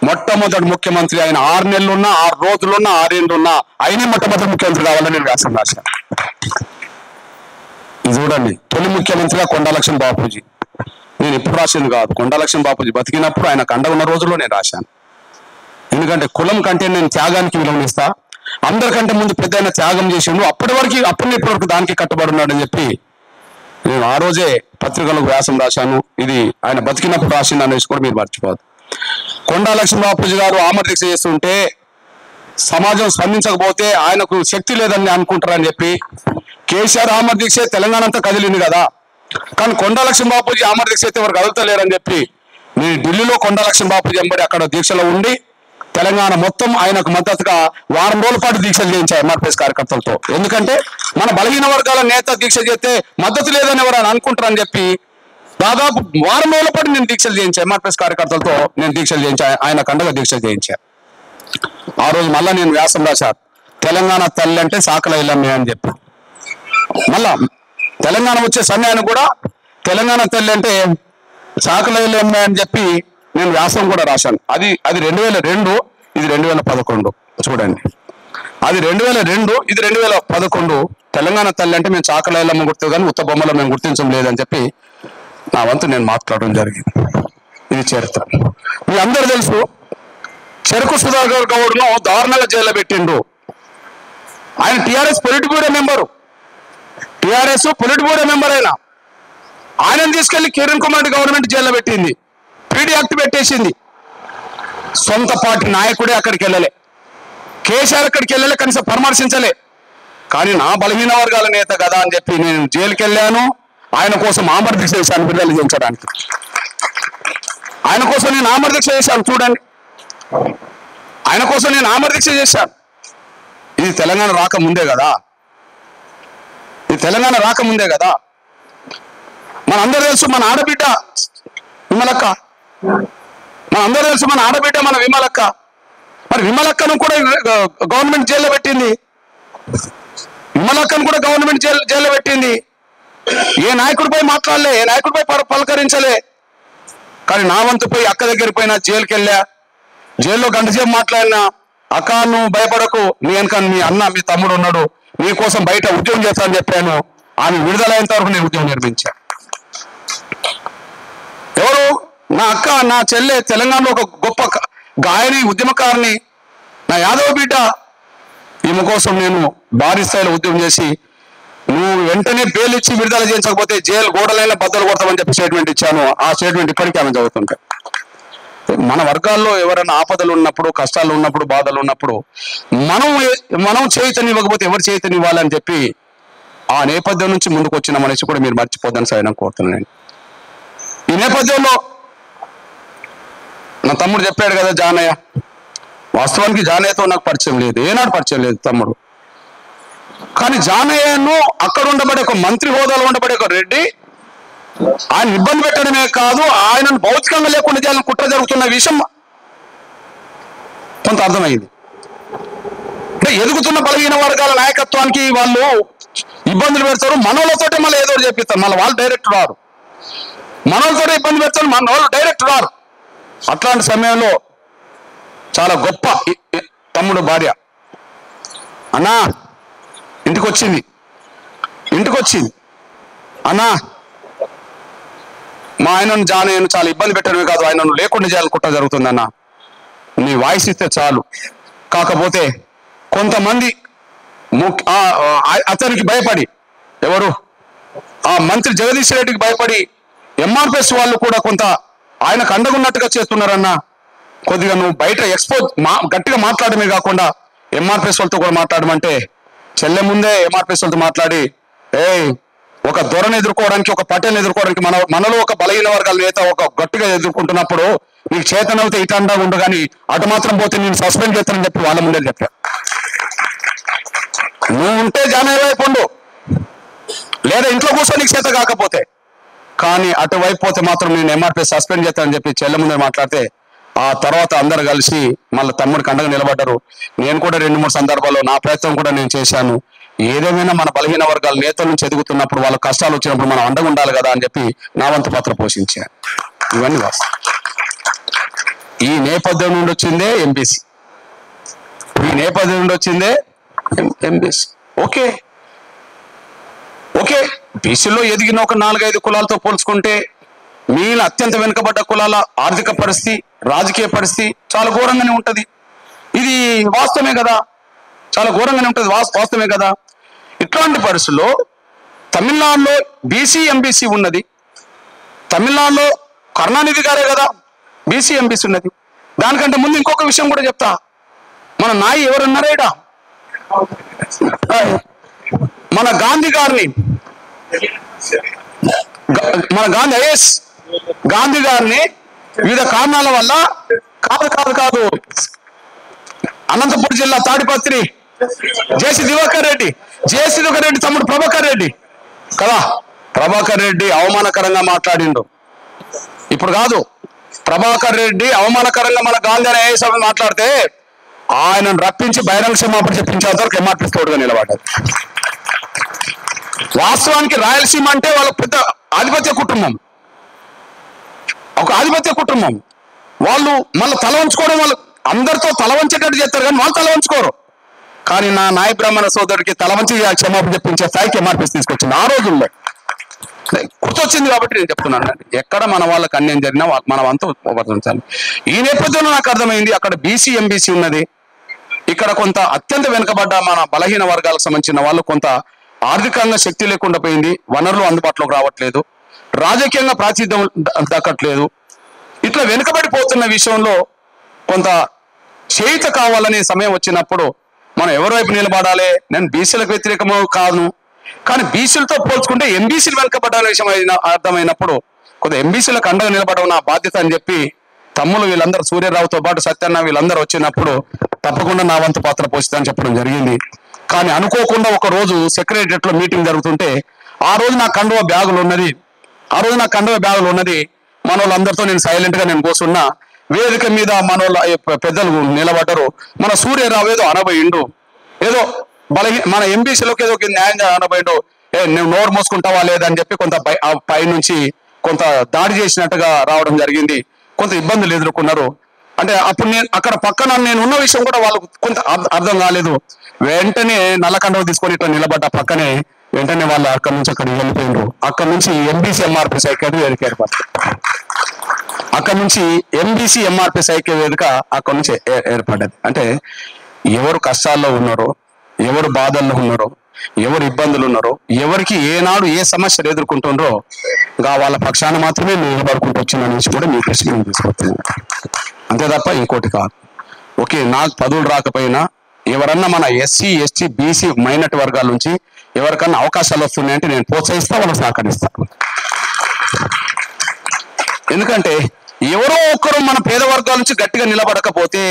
మొట్టమొదటి ముఖ్యమంత్రి ఆయన 6 నెలలున్నా, 6 రోజులున్నా, 6 ఏళ్ళున్నా ఆయనే మొట్టమొదటి ముఖ్యమంత్రి కావాలని నేను వ్యాసం రాశాను. చూడండి, తొలి ముఖ్యమంత్రిగా కొండా లక్ష్మణ బాపూజీ. నేను ఎప్పుడు రాసింది కాదు, కొండా లక్ష్మణ బాపూజీ బతికినప్పుడు ఆయన కండ ఉన్న రోజుల్లో నేను రాశాను. ఎందుకంటే కులం కంటే నేను త్యాగానికి విలువనిస్తా, అందరికంటే ముందు పెద్ద త్యాగం చేసిండు, అప్పటి వరకు దానికి కట్టుబడి ఉన్నాడని చెప్పి నేను ఆ రోజే పత్రికలకు వ్యాసం రాశాను. ఇది ఆయన బతికినప్పుడు రాసింది అనేసి కూడా మీరు మర్చిపోదు. కొండా లక్ష్మీబాపూజీ గారు ఆమర దీక్ష చేస్తుంటే సమాజం స్పందించకపోతే ఆయనకు శక్తి లేదని అనుకుంటారని చెప్పి కేసీఆర్ ఆమర దీక్ష తెలంగాణ అంతా కదిలింది కదా, కానీ కొండా లక్ష్మీబాపూజీ ఆమర దీక్ష అయితే ఎవరు కదులుతలేరని చెప్పి నేను ఢిల్లీలో కొండా లక్ష్మీబాపూజీ ఎంబడి అక్కడ దీక్షలో ఉండి తెలంగాణ మొత్తం ఆయనకు మద్దతుగా వారం రోజుల పాటు దీక్షలు చేయించారు ఎంఆర్పీఎస్ కార్యకర్తలతో. ఎందుకంటే మన బలహీన వర్గాల నేత దీక్ష చేస్తే మద్దతు లేదని ఎవరైనా అనుకుంటారని చెప్పి దాదాపు వారం రోజుల పాటు నేను దీక్షలు చేయించాను ఎంఆర్పీఎస్ కార్యకర్తలతో. నేను దీక్షలు చేయించాను, ఆయన కండగా దీక్షలు చేయించాను. ఆ రోజు మళ్ళా నేను వ్యాసం రాశాను, తెలంగాణ తల్లి అంటే సాకల ఇల్లమ్మే అని చెప్పి. మళ్ళా తెలంగాణ వచ్చే సమయాన్ని కూడా తెలంగాణ తల్లి అంటే సాకల ఇల్లమ్మే అని చెప్పి నేను వ్యాసం కూడా రాశాను. అది 2002, ఇది 2011. చూడండి, అది 2002, ఇది 2011. తెలంగాణ తల్లి అంటే మేము చాకల ఇల్లమ్మ గుర్తు కానీ ఉత్త బొమ్మలో మేము గుర్తించడం లేదని చెప్పి నా వంతు నేను మాట్లాడడం జరిగింది. ఇది చరిత్ర. మీ అందరూ తెలుసు, చెరుకు సుధాకర్ గౌడ్ను దారుణంగా జైల్లో పెట్టిండు. ఆయన TRS polit bureau member, TRS polit bureau member అయినా ఆయనను తీసుకెళ్లి కిరణ్ కుమార్ గవర్నమెంట్ జైల్లో పెట్టింది, పీడీ యాక్ట్ పెట్టేసింది. సొంత పార్టీ నాయకుడే అక్కడికి వెళ్ళలే, కేసీఆర్ అక్కడికి వెళ్ళలే, కనీసం పరామర్శించలే. కానీ నా బలహీన వర్గాల నేత కదా అని చెప్పి నేను జైలుకి వెళ్ళాను. ఆయన కోసం ఆమర దీక్ష చేశాను, విడుదల చేయించడానికి. ఆయన కోసం నేను ఆమర దీక్ష చేశాను. చూడండి, ఆయన కోసం నేను ఆమర దీక్ష చేశాను. ఇది తెలంగాణ రాకముందే కదా, ఇది తెలంగాణ రాకముందే కదా. మనందరూ తెలుసు మన ఆడబిడ్డ విమలక్క, మనందరూ తెలుసు మన ఆడబిడ్డ మన విమలక్క. మరి విమలక్కను కూడా గవర్నమెంట్ జైల్లో పెట్టింది, విమలక్కను కూడా గవర్నమెంట్ జైల్లో పెట్టింది. ఏ నాయకుడిపై మాట్లాడలే, ఏ నాయకుడిపై పలకరించలే. కానీ నా వంతు పోయి అక్క దగ్గర పోయినా, జైలుకి వెళ్ళా, జైల్లో గంటసేపు మాట్లాడినా, అక్క నువ్వు భయపడకు, నీ వెనక మీ అన్న మీ తమ్ముడు ఉన్నాడు, నీ కోసం బయట ఉద్యోగం చేస్తానని చెప్పాను. ఆమె విడుదలైనంత వరకు నేను ఉద్యోగం నిర్మించా. ఎవరు? నా అక్క, నా చెల్లె, తెలంగాణలో ఒక గొప్ప గాయని, ఉద్యమకారిని, నా యాదవ బిడ్డ. ఈమె కోసం నేను భారీ స్థాయిలో ఉద్యమం చేసి, నువ్వు వెంటనే బెయిల్ ఇచ్చి విడుదల చేయించకపోతే జైలు గోడలైనా బద్దలు కొడతామని చెప్పి స్టేట్మెంట్ ఇచ్చాను. ఆ స్టేట్మెంట్ ఇప్పటికీ ఆమె చదువుతుంటాయి. మన వర్గాల్లో ఎవరైనా ఆపదలు ఉన్నప్పుడు, కష్టాలు ఉన్నప్పుడు, బాధలు ఉన్నప్పుడు మనం చైతన్యం ఇవ్వకపోతే ఎవరు చైతన్యం ఇవ్వాలని చెప్పి ఆ నేపథ్యం నుంచి ముందుకు వచ్చిన మనిషి కూడా మీరు మర్చిపోద్దని సరైన కోరుతున్నాను. ఈ నేపథ్యంలో నా తమ్ముడు చెప్పాడు కదా జానయ్య, వాస్తవానికి జానయ్యతో నాకు పరిచయం లేదు, ఏనాడు పరిచయం లేదు తమ్ముడు. కానీ జానయ్యను అక్కడ ఉండబడే ఒక మంత్రి హోదాలో ఉండబడే ఒక రెడ్డి ఆయన ఇబ్బంది పెట్టడమే కాదు, ఆయనను భౌతికంగా లేకుండా చేయాలని కుట్ర జరుగుతున్న విషయం కొంత అర్థమైంది. అంటే ఎదుగుతున్న బలహీన వర్గాల నాయకత్వానికి వాళ్ళు ఇబ్బందులు పెడతారు, మనోళ్ళతోటే మళ్ళీ ఏదో చెప్పిస్తారు, మళ్ళీ వాళ్ళు డైరెక్ట్ రారు. మనోళ్ళతోటే ఇబ్బంది పెడతారు, మన వాళ్ళు డైరెక్ట్ రారు. అట్లాంటి సమయంలో చాలా గొప్ప తమ్ముడు భార్య అన్నా ఇంటికి వచ్చింది, అన్నా మా ఆయనను జానయ్యను చాలా ఇబ్బంది పెట్టడమే కాదు, ఆయనను లేకుండా చేయాలనుకుంటా జరుగుతుందన్న, నీ వాయిస్ ఇస్తే చాలు. కాకపోతే కొంతమంది అతనికి భయపడి, ఎవరు ఆ మంత్రి జగదీష్ రెడ్డికి భయపడి ఎంఆర్పిఎస్ వాళ్ళు కూడా కొంత ఆయనకు అండగున్నట్టుగా చేస్తున్నారన్న. కొద్దిగా నువ్వు బయట గట్టిగా మాట్లాడమే కాకుండా ఎంఆర్పిఎస్ వాళ్ళతో కూడా మాట్లాడమంటే చెల్లె ముందే ఎంఆర్పిఎస్ వాళ్ళతో మాట్లాడి, ఒక దొరను ఎదుర్కోవడానికి, ఒక పటేల్ని ఎదుర్కోవడానికి మనలో ఒక బలహీన వర్గాల నేత ఒక గట్టిగా ఎదుర్కొంటున్నప్పుడు నీకు చేతనవుతే ఇటు అండా ఉండు, కానీ అటు మాత్రం పోతే నేను సస్పెండ్ చేస్తానని చెప్పి వాళ్ళ ముందే చెప్పా. నువ్వు ఉంటే జానయ్య వైపు ఉండు, లేదా ఇంట్లో కూర్చో నీకు చేత కాకపోతే, కానీ అటువైపు పోతే మాత్రం నేను ఎంఆర్పిఎస్ సస్పెండ్ చేస్తానని చెప్పి చెల్లె ముందే మాట్లాడితే ఆ తర్వాత అందరు కలిసి మళ్ళీ తమ్ముడికి అండగా నిలబడ్డారు. నేను కూడా 2-3 సందర్భాల్లో నా ప్రయత్నం కూడా నేను చేశాను. ఏదేమైనా మన బలహీన వర్గాల నేతల నుంచి ఎదుగుతున్నప్పుడు, వాళ్ళ కష్టాలు వచ్చినప్పుడు మనం అండగా ఉండాలి కదా అని చెప్పి నా వంతు పాత్ర పోషించాను. ఇవన్నీ వాస్తవం. ఈ నేపథ్యం నుండి వచ్చిందే ఎంబీసీ, ఓకే బీసీలో ఎదిగిన ఒక 4-5 కులాలతో పోల్చుకుంటే మిగిలిన అత్యంత వెనుకబడ్డ కులాల ఆర్థిక పరిస్థితి, రాజకీయ పరిస్థితి చాలా ఘోరంగానే ఉంటది. ఇది వాస్తవమే కదా, చాలా ఘోరంగానే ఉంటుంది, వాస్తవమే కదా. ఇట్లాంటి పరిస్థితుల్లో తమిళనాడులో బీసీ ఎంబీసీ ఉన్నది, తమిళనాడులో కరుణానిధి గారే కదా బీసీ ఎంబీసీ ఉన్నది. దానికంటే ముందు ఇంకొక విషయం కూడా చెప్తా. మన నాయి ఎవరున్నారా ఇడ, మన గాంధీ గారిని, మన గాంధీ ఐఎస్ గాంధీ గారిని వివిధ కారణాల వల్ల కాదు అనంతపురం జిల్లా తాడిపత్రి జేసీ దివాకర్ రెడ్డి తమ్ముడు ప్రభాకర్ రెడ్డి కదా, ప్రభాకర్ రెడ్డి అవమానకరంగా మాట్లాడిండు. ఇప్పుడు కాదు, ప్రభాకర్ రెడ్డి అవమానకరంగా మన గాంధీ ఐఏఎస్ మాట్లాడితే ఆయనను రప్పించి బహిరంగ క్షమాపణ చెప్పించేంతవరకు ఎంఆర్పీ తోడుగా నిలబడ్డారు. వాస్తవానికి రాయలసీమ అంటే వాళ్ళ పెద్ద ఆధిపత్య కుటుంబం, ఒక ఆధిపత్య కుటుంబం. వాళ్ళు మళ్ళీ తల వంచుకోవడం, వాళ్ళు అందరితో తల వంచేటట్టు చేస్తారు కానీ వాళ్ళు తల వంచుకోరు. కానీ నా నాయ బ్రాహ్మణ సోదరుడికి తల వంచి క్షమాపణ చెప్పించే స్థాయికి ఎంఆర్పీస్ తీసుకొచ్చింది ఆ రోజుల్లో. గుర్తొచ్చింది కాబట్టి నేను చెప్తున్నాను. ఎక్కడ మన వాళ్ళకి అన్యాయం జరిగినా మనం అంతా ఉపకరించాలి. ఈ నేపథ్యంలో నాకు అర్థమైంది, అక్కడ బీసీ ఎంబీసీ ఉన్నది, ఇక్కడ కొంత అత్యంత వెనుకబడ్డ మన బలహీన వర్గాలకు సంబంధించిన వాళ్ళు కొంత ఆర్థికంగా శక్తి లేకుండా పోయింది, వనరులు అందుబాటులోకి రావట్లేదు, రాజకీయంగా ప్రాచుర్యం దక్కట్లేదు. ఇట్లా వెనుకబడిపోతున్న విషయంలో కొంత చేయిత కావాలనే సమయం వచ్చినప్పుడు మనం ఎవరి వైపు నిలబడాలి. నేను బీసీలకు వ్యతిరేకమో కాదు, కానీ బీసీలతో పోల్చుకుంటే ఎంబీసీలు వెనుకబడ్డాలనే విషయం అర్థమైనప్పుడు కొంత ఎంబీసీలకు అండగా నిలబడడం నా బాధ్యత అని చెప్పి తమ్ముళ్ళు వీళ్ళందరూ సూర్యరావుతో పాటు సత్యన్న వీళ్ళందరూ వచ్చినప్పుడు తప్పకుండా నా వంతు పాత్ర పోషిస్తానని చెప్పడం జరిగింది. కానీ అనుకోకుండా ఒక రోజు సెక్రటరియట్ లో మీటింగ్ జరుగుతుంటే ఆ రోజు నా కండువా బ్యాగులు ఉన్నది, మన వాళ్ళందరితో నేను సైలెంట్ గా నేను కూర్చున్నా. వేదిక మీద మన పెద్దలు నిలబడ్డారు. మన సూర్యరావు ఏదో అనబోయిండు, ఏదో మన ఎంబీసీలోకి ఏదో న్యాయం అనబోయిండు, నువ్వు నోరు మూసుకుంటావా లేదని చెప్పి కొంత పై నుంచి కొంత దాడి చేసినట్టుగా రావడం జరిగింది. కొంత ఇబ్బందులు ఎదుర్కొన్నారు. అంటే అప్పుడు నేను అక్కడ పక్కన నేను ఉన్న విషయం కూడా వాళ్ళకు కొంత అర్థం కాలేదు. వెంటనే నల్లకండవ తీసుకొని ఇట్లా నిలబడ్డ పక్కనే వెంటనే వాళ్ళు అక్కడి నుంచి అక్కడికి వెళ్ళిపోయినారు. అక్కడ నుంచి ఎంబీసీ ఎంఆర్పీ సైక్య వేదిక అక్కడ నుంచి ఎంబీసీ ఎంఆర్పీ సైక్య వేదిక అక్కడ నుంచి ఏర్పడ్డది. అంటే ఎవరు కష్టాల్లో ఉన్నారో, ఎవరు బాధల్లో ఉన్నారో, ఎవరు ఇబ్బందులు ఉన్నారో, ఎవరికి ఏనాడు ఏ సమస్యలు ఎదుర్కొంటున్నారో వాళ్ళ పక్షాన మాత్రమే నిలబడుకుంటూ వచ్చిన నుంచి కూడా మీ దృష్టికి తీసుకొస్తున్నాను. అంతే తప్ప ఇంకోటి కాదు. ఓకే, నాకు పదవులు రాకపోయినా ఎవరన్నా మన ఎస్సీ ఎస్టీ బీసీ మైనారిటీ వర్గాల నుంచి ఎవరికన్నా అవకాశాలు వస్తున్నాయంటే నేను ప్రోత్సహిస్తా, వాళ్ళకి సహకరిస్తా. ఎందుకంటే ఎవరో ఒక్కరు మన పేద వర్గాల నుంచి గట్టిగా నిలబడకపోతే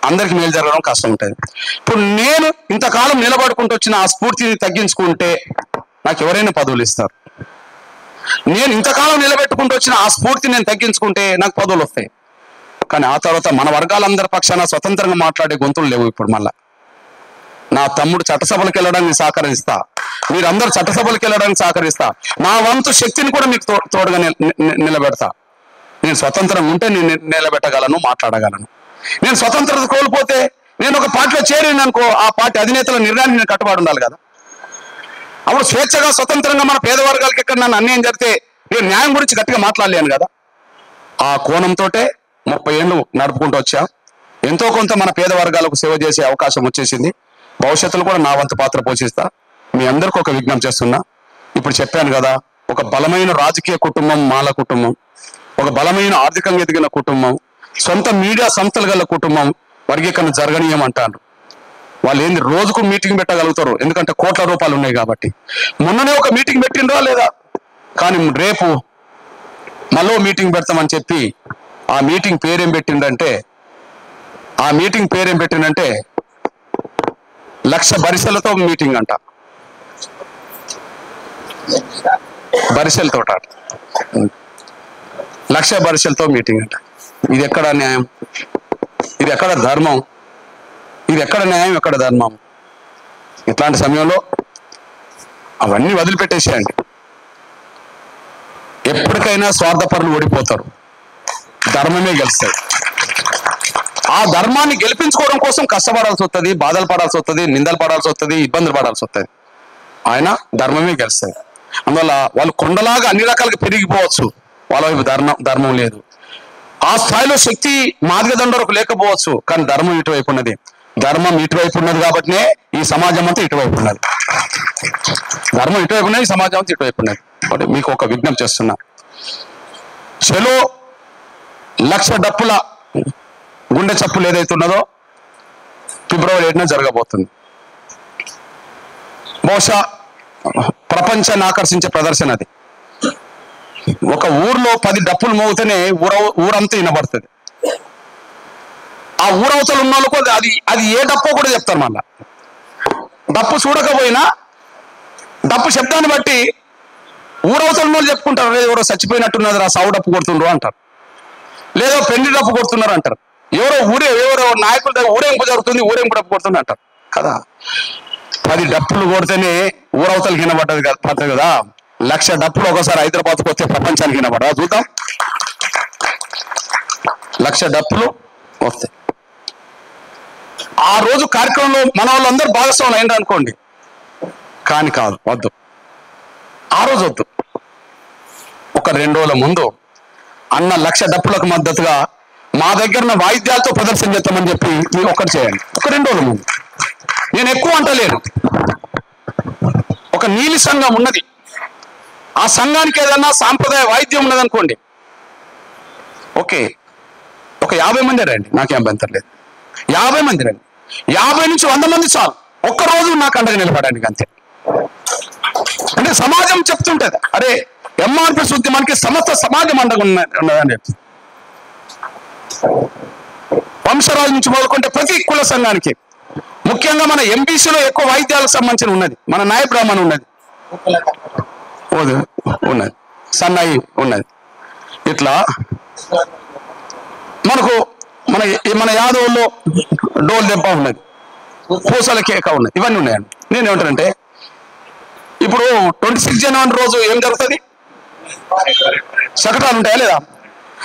అందరికి మేలు జరగడం కష్టం ఉంటుంది. ఇప్పుడు నేను ఇంతకాలం నిలబడుకుంటూ వచ్చిన ఆ స్ఫూర్తిని తగ్గించుకుంటే నాకు ఎవరైనా పదవులు ఇస్తారు. నేను ఇంతకాలం నిలబెట్టుకుంటూ వచ్చిన ఆ స్ఫూర్తిని నేను తగ్గించుకుంటే నాకు పదవులు వస్తాయి. కానీ ఆ తర్వాత మన వర్గాలందరి పక్షాన స్వతంత్రంగా మాట్లాడే గొంతులు లేవు. ఇప్పుడు మళ్ళా నా తమ్ముడు చట్టసభలకు వెళ్ళడానికి సహకరిస్తా, మీరందరూ చట్టసభలకు వెళ్ళడానికి సహకరిస్తా, నా వంతు శక్తిని కూడా మీకు తోడుగా నిలబెడతా. నేను స్వతంత్రం ఉంటే నేను నిలబెట్టగలను, మాట్లాడగలను. నేను స్వతంత్రత కోల్పోతే నేను ఒక పార్టీలో చేరిన అనుకో, ఆ పార్టీ అధినేతల నిర్ణయాన్ని నేను కట్టుబడి ఉండాలి కదా. అప్పుడు స్వేచ్ఛగా స్వతంత్రంగా మన పేద వర్గాలకి ఎక్కడ నన్ను అన్యాయం జరిగితే నేను న్యాయం గురించి గట్టిగా మాట్లాడలేను కదా. ఆ కోణంతో 30 ఏళ్ళు నడుపుకుంటూ వచ్చా. ఎంతో కొంత మన పేద వర్గాలకు సేవ చేసే అవకాశం వచ్చేసింది. భవిష్యత్తులో కూడా నా వంతు పాత్ర పోషిస్తా. మీ అందరికీ ఒక విజ్ఞప్తి చేస్తున్నా. ఇప్పుడు చెప్పాను కదా, ఒక బలమైన రాజకీయ కుటుంబం మాల కుటుంబం, ఒక బలమైన ఆర్థికంగా ఎదిగిన కుటుంబం, సొంత మీడియా సంస్థలు గల కుటుంబం వర్గీకరణ జరగనీయమంటారు. వాళ్ళు ఏంది రోజుకు మీటింగ్ పెట్టగలుగుతారు, ఎందుకంటే కోట్ల రూపాయలు ఉన్నాయి కాబట్టి. మొన్ననే ఒక మీటింగ్ పెట్టిండ్రా లేదా, కానీ రేపు మళ్ళీ మీటింగ్ పెడతామని చెప్పి ఆ మీటింగ్ పేరేం పెట్టిండంటే 1,00,000 బరిసెలతో మీటింగ్ అంట. బరిసెలతో 1,00,000 బరిసెలతో మీటింగ్ అంట. ఇది ఎక్కడ న్యాయం, ఇది ఎక్కడ ధర్మం, ఇది ఎక్కడ న్యాయం, ఎక్కడ ధర్మం? ఇట్లాంటి సమయంలో అవన్నీ వదిలిపెట్టేసేయండి. ఎప్పటికైనా స్వార్థపరులు ఓడిపోతారు, ధర్మమే గెలుస్తుంది. ఆ ధర్మాన్ని గెలిపించుకోవడం కోసం కష్టపడాల్సి వస్తుంది, బాధలు పడాల్సి వస్తుంది, నిందలు పడాల్సి వస్తుంది, ఇబ్బందులు పడాల్సి వస్తుంది. ఆయన ధర్మమే గెలుస్తుంది. అందువల్ల వాళ్ళు కొండలాగా అన్ని రకాలుగా పెరిగిపోవచ్చు, వాళ్ళ వైపు ధర్మం లేదు. ఆ స్థాయిలో శక్తి మాదిగ దండోరకు లేకపోవచ్చు, కానీ ధర్మం ఇటువైపు ఉన్నది. ధర్మం ఇటువైపు ఉన్నది కాబట్టినే ఈ సమాజం అంతా ఇటువైపు ఉన్నది. ధర్మం ఇటువైపు ఉన్నది, ఈ సమాజం అంతా ఇటువైపు ఉన్నది. మీకు ఒక విజ్ఞప్తి చేస్తున్నా, చలో 1,00,000 డప్పుల గుండె చప్పులు ఏదైతే ఉన్నదో ఫిబ్రవరి 7న జరగబోతుంది. బహుశా ప్రపంచాన్ని ఆకర్షించే ప్రదర్శన అది. ఒక ఊర్లో 10 డప్పులు మోగితేనే ఊరంతా వినబడుతుంది. ఆ ఊరవతలు ఉన్న వాళ్ళకు అది ఏ డప్పో కూడా చెప్తారు. మళ్ళా డప్పు చూడకపోయినా డప్పు శబ్దాన్ని బట్టి ఊరవతలు ఉన్న వాళ్ళు చెప్పుకుంటారు, ఎవరో చచ్చిపోయినట్టున్నది రా సావు డప్పు కొడుతుండ్రు అంటారు, లేదో పెండి డప్పు కొడుతున్నారు అంటారు, ఎవరో నాయకుల దగ్గర ఊరేంపు జరుగుతుంది, ఊరేంపు డప్పు కొడుతుంది అంటారు కదా. 10 డప్పులు కొడితేనే ఊరవతలకి పడుతుంది కదా. 1,00,000 డప్పులు ఒకసారి హైదరాబాద్కి వస్తే ప్రపంచానికి వినబడదా? చూద్దాం. 1,00,000 డప్పులు వస్తాయి. ఆ రోజు కార్యక్రమంలో మన వాళ్ళందరూ భాగస్వాములు అయినరు అనుకోండి, కానీ కాదు, వద్దు. ఆ రోజు వద్దు. ఒక 2 రోజుల ముందు అన్న 1,00,000 డప్పులకు మద్దతుగా మా దగ్గర వాయిద్యాలతో ప్రదర్శన చేస్తామని చెప్పి మీరు ఒక్కటి చేయండి. ఒక 2 రోజుల ముందు. నేను ఎక్కువ అంటలేను. ఒక నీలి సంఘం ఉన్నది, ఆ సంఘానికి ఏదన్నా సాంప్రదాయ వాయిద్యం ఉన్నది అనుకోండి, ఓకే, ఒక 50 మంది రండి, నాకు అభ్యంతరం లేదు. 50 మంది రండి, 50 నుంచి 100 మంది చాలు, ఒక్కరోజు నాకు అండగా నిలబడడానికి అంతే. అంటే సమాజం చెప్తుంటది, అరే ఎంఆర్పీఎస్ ఉద్యమానికి సమస్త సమాజం అండగా ఉన్నదని చెప్తుంది. వంశరాజు నుంచి మొదలుకుంటే ప్రతి కుల సంఘానికి, ముఖ్యంగా మన ఎంబీసీలో ఎక్కువ వాయిద్యాలకు సంబంధించిన ఉన్నది, మన నాయ బ్రాహ్మణ ఉన్నది, ఉన్నది, సన్నాయి ఉన్నది. ఇట్లా మన యాదవుల్లో డోల్ దెబ్బ ఉన్నది, పూసల కేక ఉన్నది, ఇవన్నీ ఉన్నాయండి. నేనేమంటానంటే ఇప్పుడు 26 జనవరి రోజు ఏం జరుగుతుంది? శకటాలు ఉంటాయా లేదా?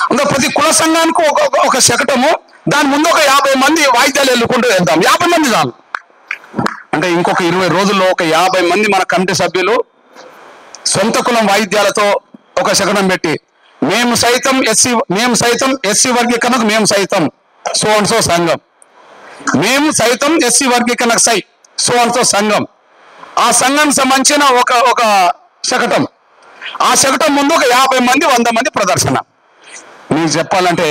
అందులో ప్రతి కుల సంఘానికి ఒక శకటము, దాని ముందు ఒక 50 మంది వాయిద్యాలు వెళ్ళుకుంటూ వెళ్తాం. 50 మంది చాలు. అంటే ఇంకొక 20 రోజుల్లో ఒక 50 మంది మన కమిటీ సభ్యులు సొంత కులం వాయిద్యాలతో ఒక శకటం పెట్టి, మేము సైతం ఎస్సీ వర్గీకరణకు మేము సైతం సో అండ్ సో సంఘం, మేము సైతం ఎస్సీ వర్గీకరణకు సో అండ్ సో సంఘం, ఆ సంఘానికి సంబంధించిన ఒక శకటం, ఆ శకటం ముందు ఒక 50 మంది 100 మంది ప్రదర్శన. మీకు చెప్పాలంటే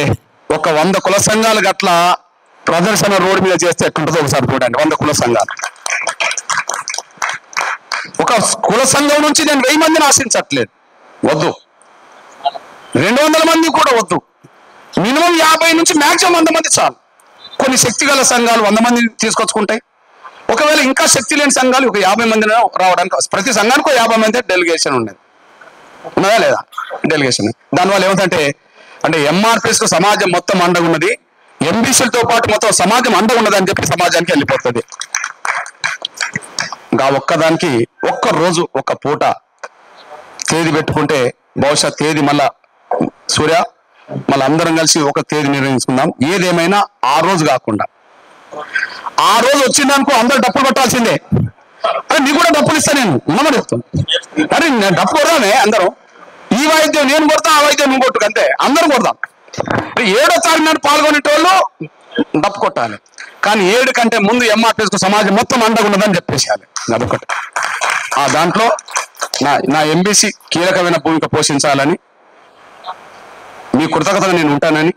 ఒక 100 కుల సంఘాలు గట్లా ప్రదర్శన రోడ్డు మీద చేస్తే ఎట్లుంటుందో ఒకసారి చూడండి. 100 కుల సంఘాలు. ఒక కుల సంఘం నుంచి నేను 1000 మందిని ఆశించట్లేదు, వద్దు. 200 మంది కూడా వద్దు. మినిమం 50 నుంచి మ్యాక్సిమం 100 మంది చాలు. కొన్ని శక్తి గల సంఘాలు 100 మంది తీసుకొచ్చుకుంటాయి. ఒకవేళ ఇంకా శక్తి లేని సంఘాలు ఒక 50 మందిని రావడానికి, ప్రతి సంఘానికి 50 మంది డెలిగేషన్ ఉన్నదా లేదా? డెలిగేషన్. దానివల్ల ఏమిటంటే ఎంఆర్పీఎస్కు సమాజం మొత్తం అండగా ఉన్నది, ఎంబీసీలతో పాటు మొత్తం సమాజం అండగా ఉన్నది అని చెప్పి సమాజానికి వెళ్ళిపోతుంది. ఇంకా ఒక్కదానికి ఒక్క రోజు ఒక పూట తేదీ పెట్టుకుంటే బహుశా తేదీ మళ్ళా సూర్య మళ్ళీ అందరం కలిసి ఒక తేదీ నిర్ణయించుకుందాం. ఏదేమైనా ఆ రోజు కాకుండా ఆ రోజు వచ్చిందనుకో అందరూ డప్పులు కొట్టాల్సిందే. అరే నీకు కూడా డప్పులు ఇస్తా, నేను ఉన్నమని చెప్తాను. అరే నేను డప్పు కొడదామే, అందరం ఈ వాయిద్యం నేను కొడతా, ఆ వాయిద్యం నువ్వు కొట్టుకు, అంతే అందరం కొడదాం. 7వ తారీఖు నాడు పాల్గొనేటోళ్ళు డప్పు కొట్టాలి, కానీ 7 కంటే ముందు ఎంఆర్పీఎస్కు సమాజం మొత్తం అండగా ఉన్నదని చెప్పేసేయాలి. అదొకటి. ఆ దాంట్లో నా ఎంబీసీ కీలకమైన భూమిక పోషించాలని, మీ కృతజ్ఞతగా నేను ఉంటానని,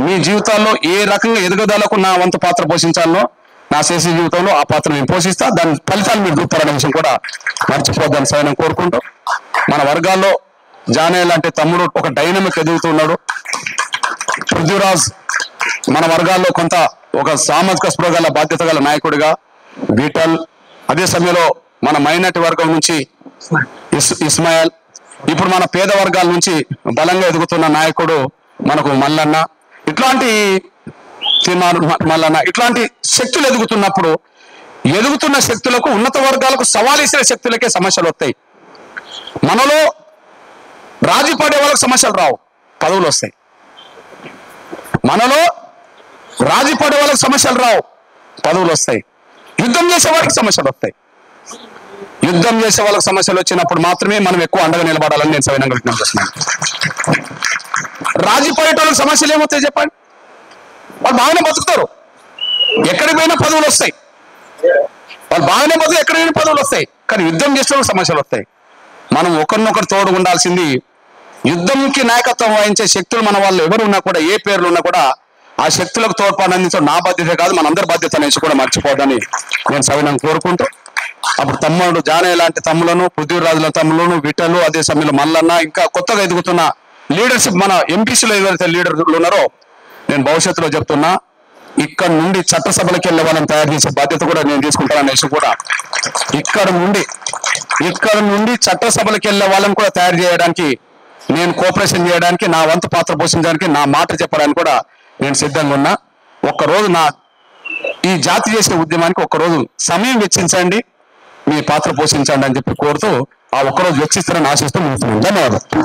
మీ జీవితాల్లో ఏ రకంగా ఎదుగుదలకు నా వంతు పాత్ర పోషించాలో నా చేసే జీవితంలో ఆ పాత్ర నేను పోషిస్తా. దాని ఫలితాలు మీరు చూస్తారనే విషయం కూడా మర్చిపోద్దని సైనం కోరుకుంటూ, మన వర్గాల్లో జానయ్య లాంటి తమ్ముడు ఒక డైనమిక్ ఎదుగుతున్నాడు. పృథ్వీరాజ్ మన వర్గాల్లో కొంత ఒక సామాజిక స్పృహ గల బాధ్యత గల నాయకుడిగా, బీటల్ అదే సమయంలో మన మైనార్టీ వర్గం నుంచి ఇస్మాయిల్, ఇప్పుడు మన పేద వర్గాల నుంచి బలంగా ఎదుగుతున్న నాయకుడు మనకు మల్లన్న, ఇట్లాంటి మల్లన్న, ఇట్లాంటి శక్తులు ఎదుగుతున్నప్పుడు ఎదుగుతున్న శక్తులకు ఉన్నత వర్గాలకు సవాల్ ఇసే శక్తులకే సమస్యలు వస్తాయి. మనలో రాజీ పడే వాళ్ళకి సమస్యలు రావు, పదవులు వస్తాయి. మనలో రాజీ పడే వాళ్ళకి సమస్యలు రావు, పదవులు వస్తాయి. యుద్ధం చేసే వారికి సమస్యలు వస్తాయి. యుద్ధం చేసే వాళ్ళకి సమస్యలు వచ్చినప్పుడు మాత్రమే మనం ఎక్కువ అండగా నిలబడాలని నేను సవినంగా విజ్ఞప్తి చేస్తున్నాను. రాజీపోయేటోళ్ళకి సమస్యలు ఏమవుతాయి చెప్పండి? వాళ్ళు బాగానే బతుకుతారు, ఎక్కడికి పోయినా పదవులు వస్తాయి. వాళ్ళు బాగానే బతుకు, ఎక్కడికి పోయినా పదవులు వస్తాయి. కానీ యుద్ధం చేసే సమస్యలు వస్తాయి. మనం ఒకరినొకరు తోడు ఉండాల్సింది. యుద్ధంకి నాయకత్వం వహించే శక్తులు మన వాళ్ళు ఎవరు ఉన్నా కూడా, ఏ పేర్లు ఉన్నా కూడా, ఆ శక్తులకు తోడ్పాటు అందించడం నా బాధ్యత కాదు, మనందరి బాధ్యత అనేసి కూడా మర్చిపోదని నేను సవినంగా కోరుకుంటూ, అప్పుడు తమ్ముడు జానయ్య లాంటి తమ్ములను, పృథ్వీరాజుల తమ్ములను, విటలు, అదే సమయంలో మల్లన్న, ఇంకా కొత్తగా ఎదుగుతున్న లీడర్షిప్ మన ఎంపీసీలో ఎవరైతే లీడర్లు ఉన్నారో, నేను భవిష్యత్తులో చెప్తున్నా, ఇక్కడ నుండి చట్టసభలకు వెళ్ళే వాళ్ళని తయారు చేసే బాధ్యత కూడా నేను తీసుకుంటాననేసి కూడా, ఇక్కడ నుండి చట్టసభలకు వెళ్ళే వాళ్ళని కూడా తయారు చేయడానికి, నేను కోఆపరేషన్ చేయడానికి, నా వంతు పాత్ర పోషించడానికి, నా మాట చెప్పడానికి కూడా నేను సిద్ధంగా ఉన్నా. ఒక్కరోజు ఈ జాతి చేసే ఉద్యమానికి ఒక్కరోజు సమయం వెచ్చించండి, మీ పాత్ర పోషించండి అని చెప్పి కోరుతూ, ఆ ఒక్కరోజు వెచ్చిస్తారని ఆశిస్తూ ముగిస్తున్నాను. ధన్యవాదాలు.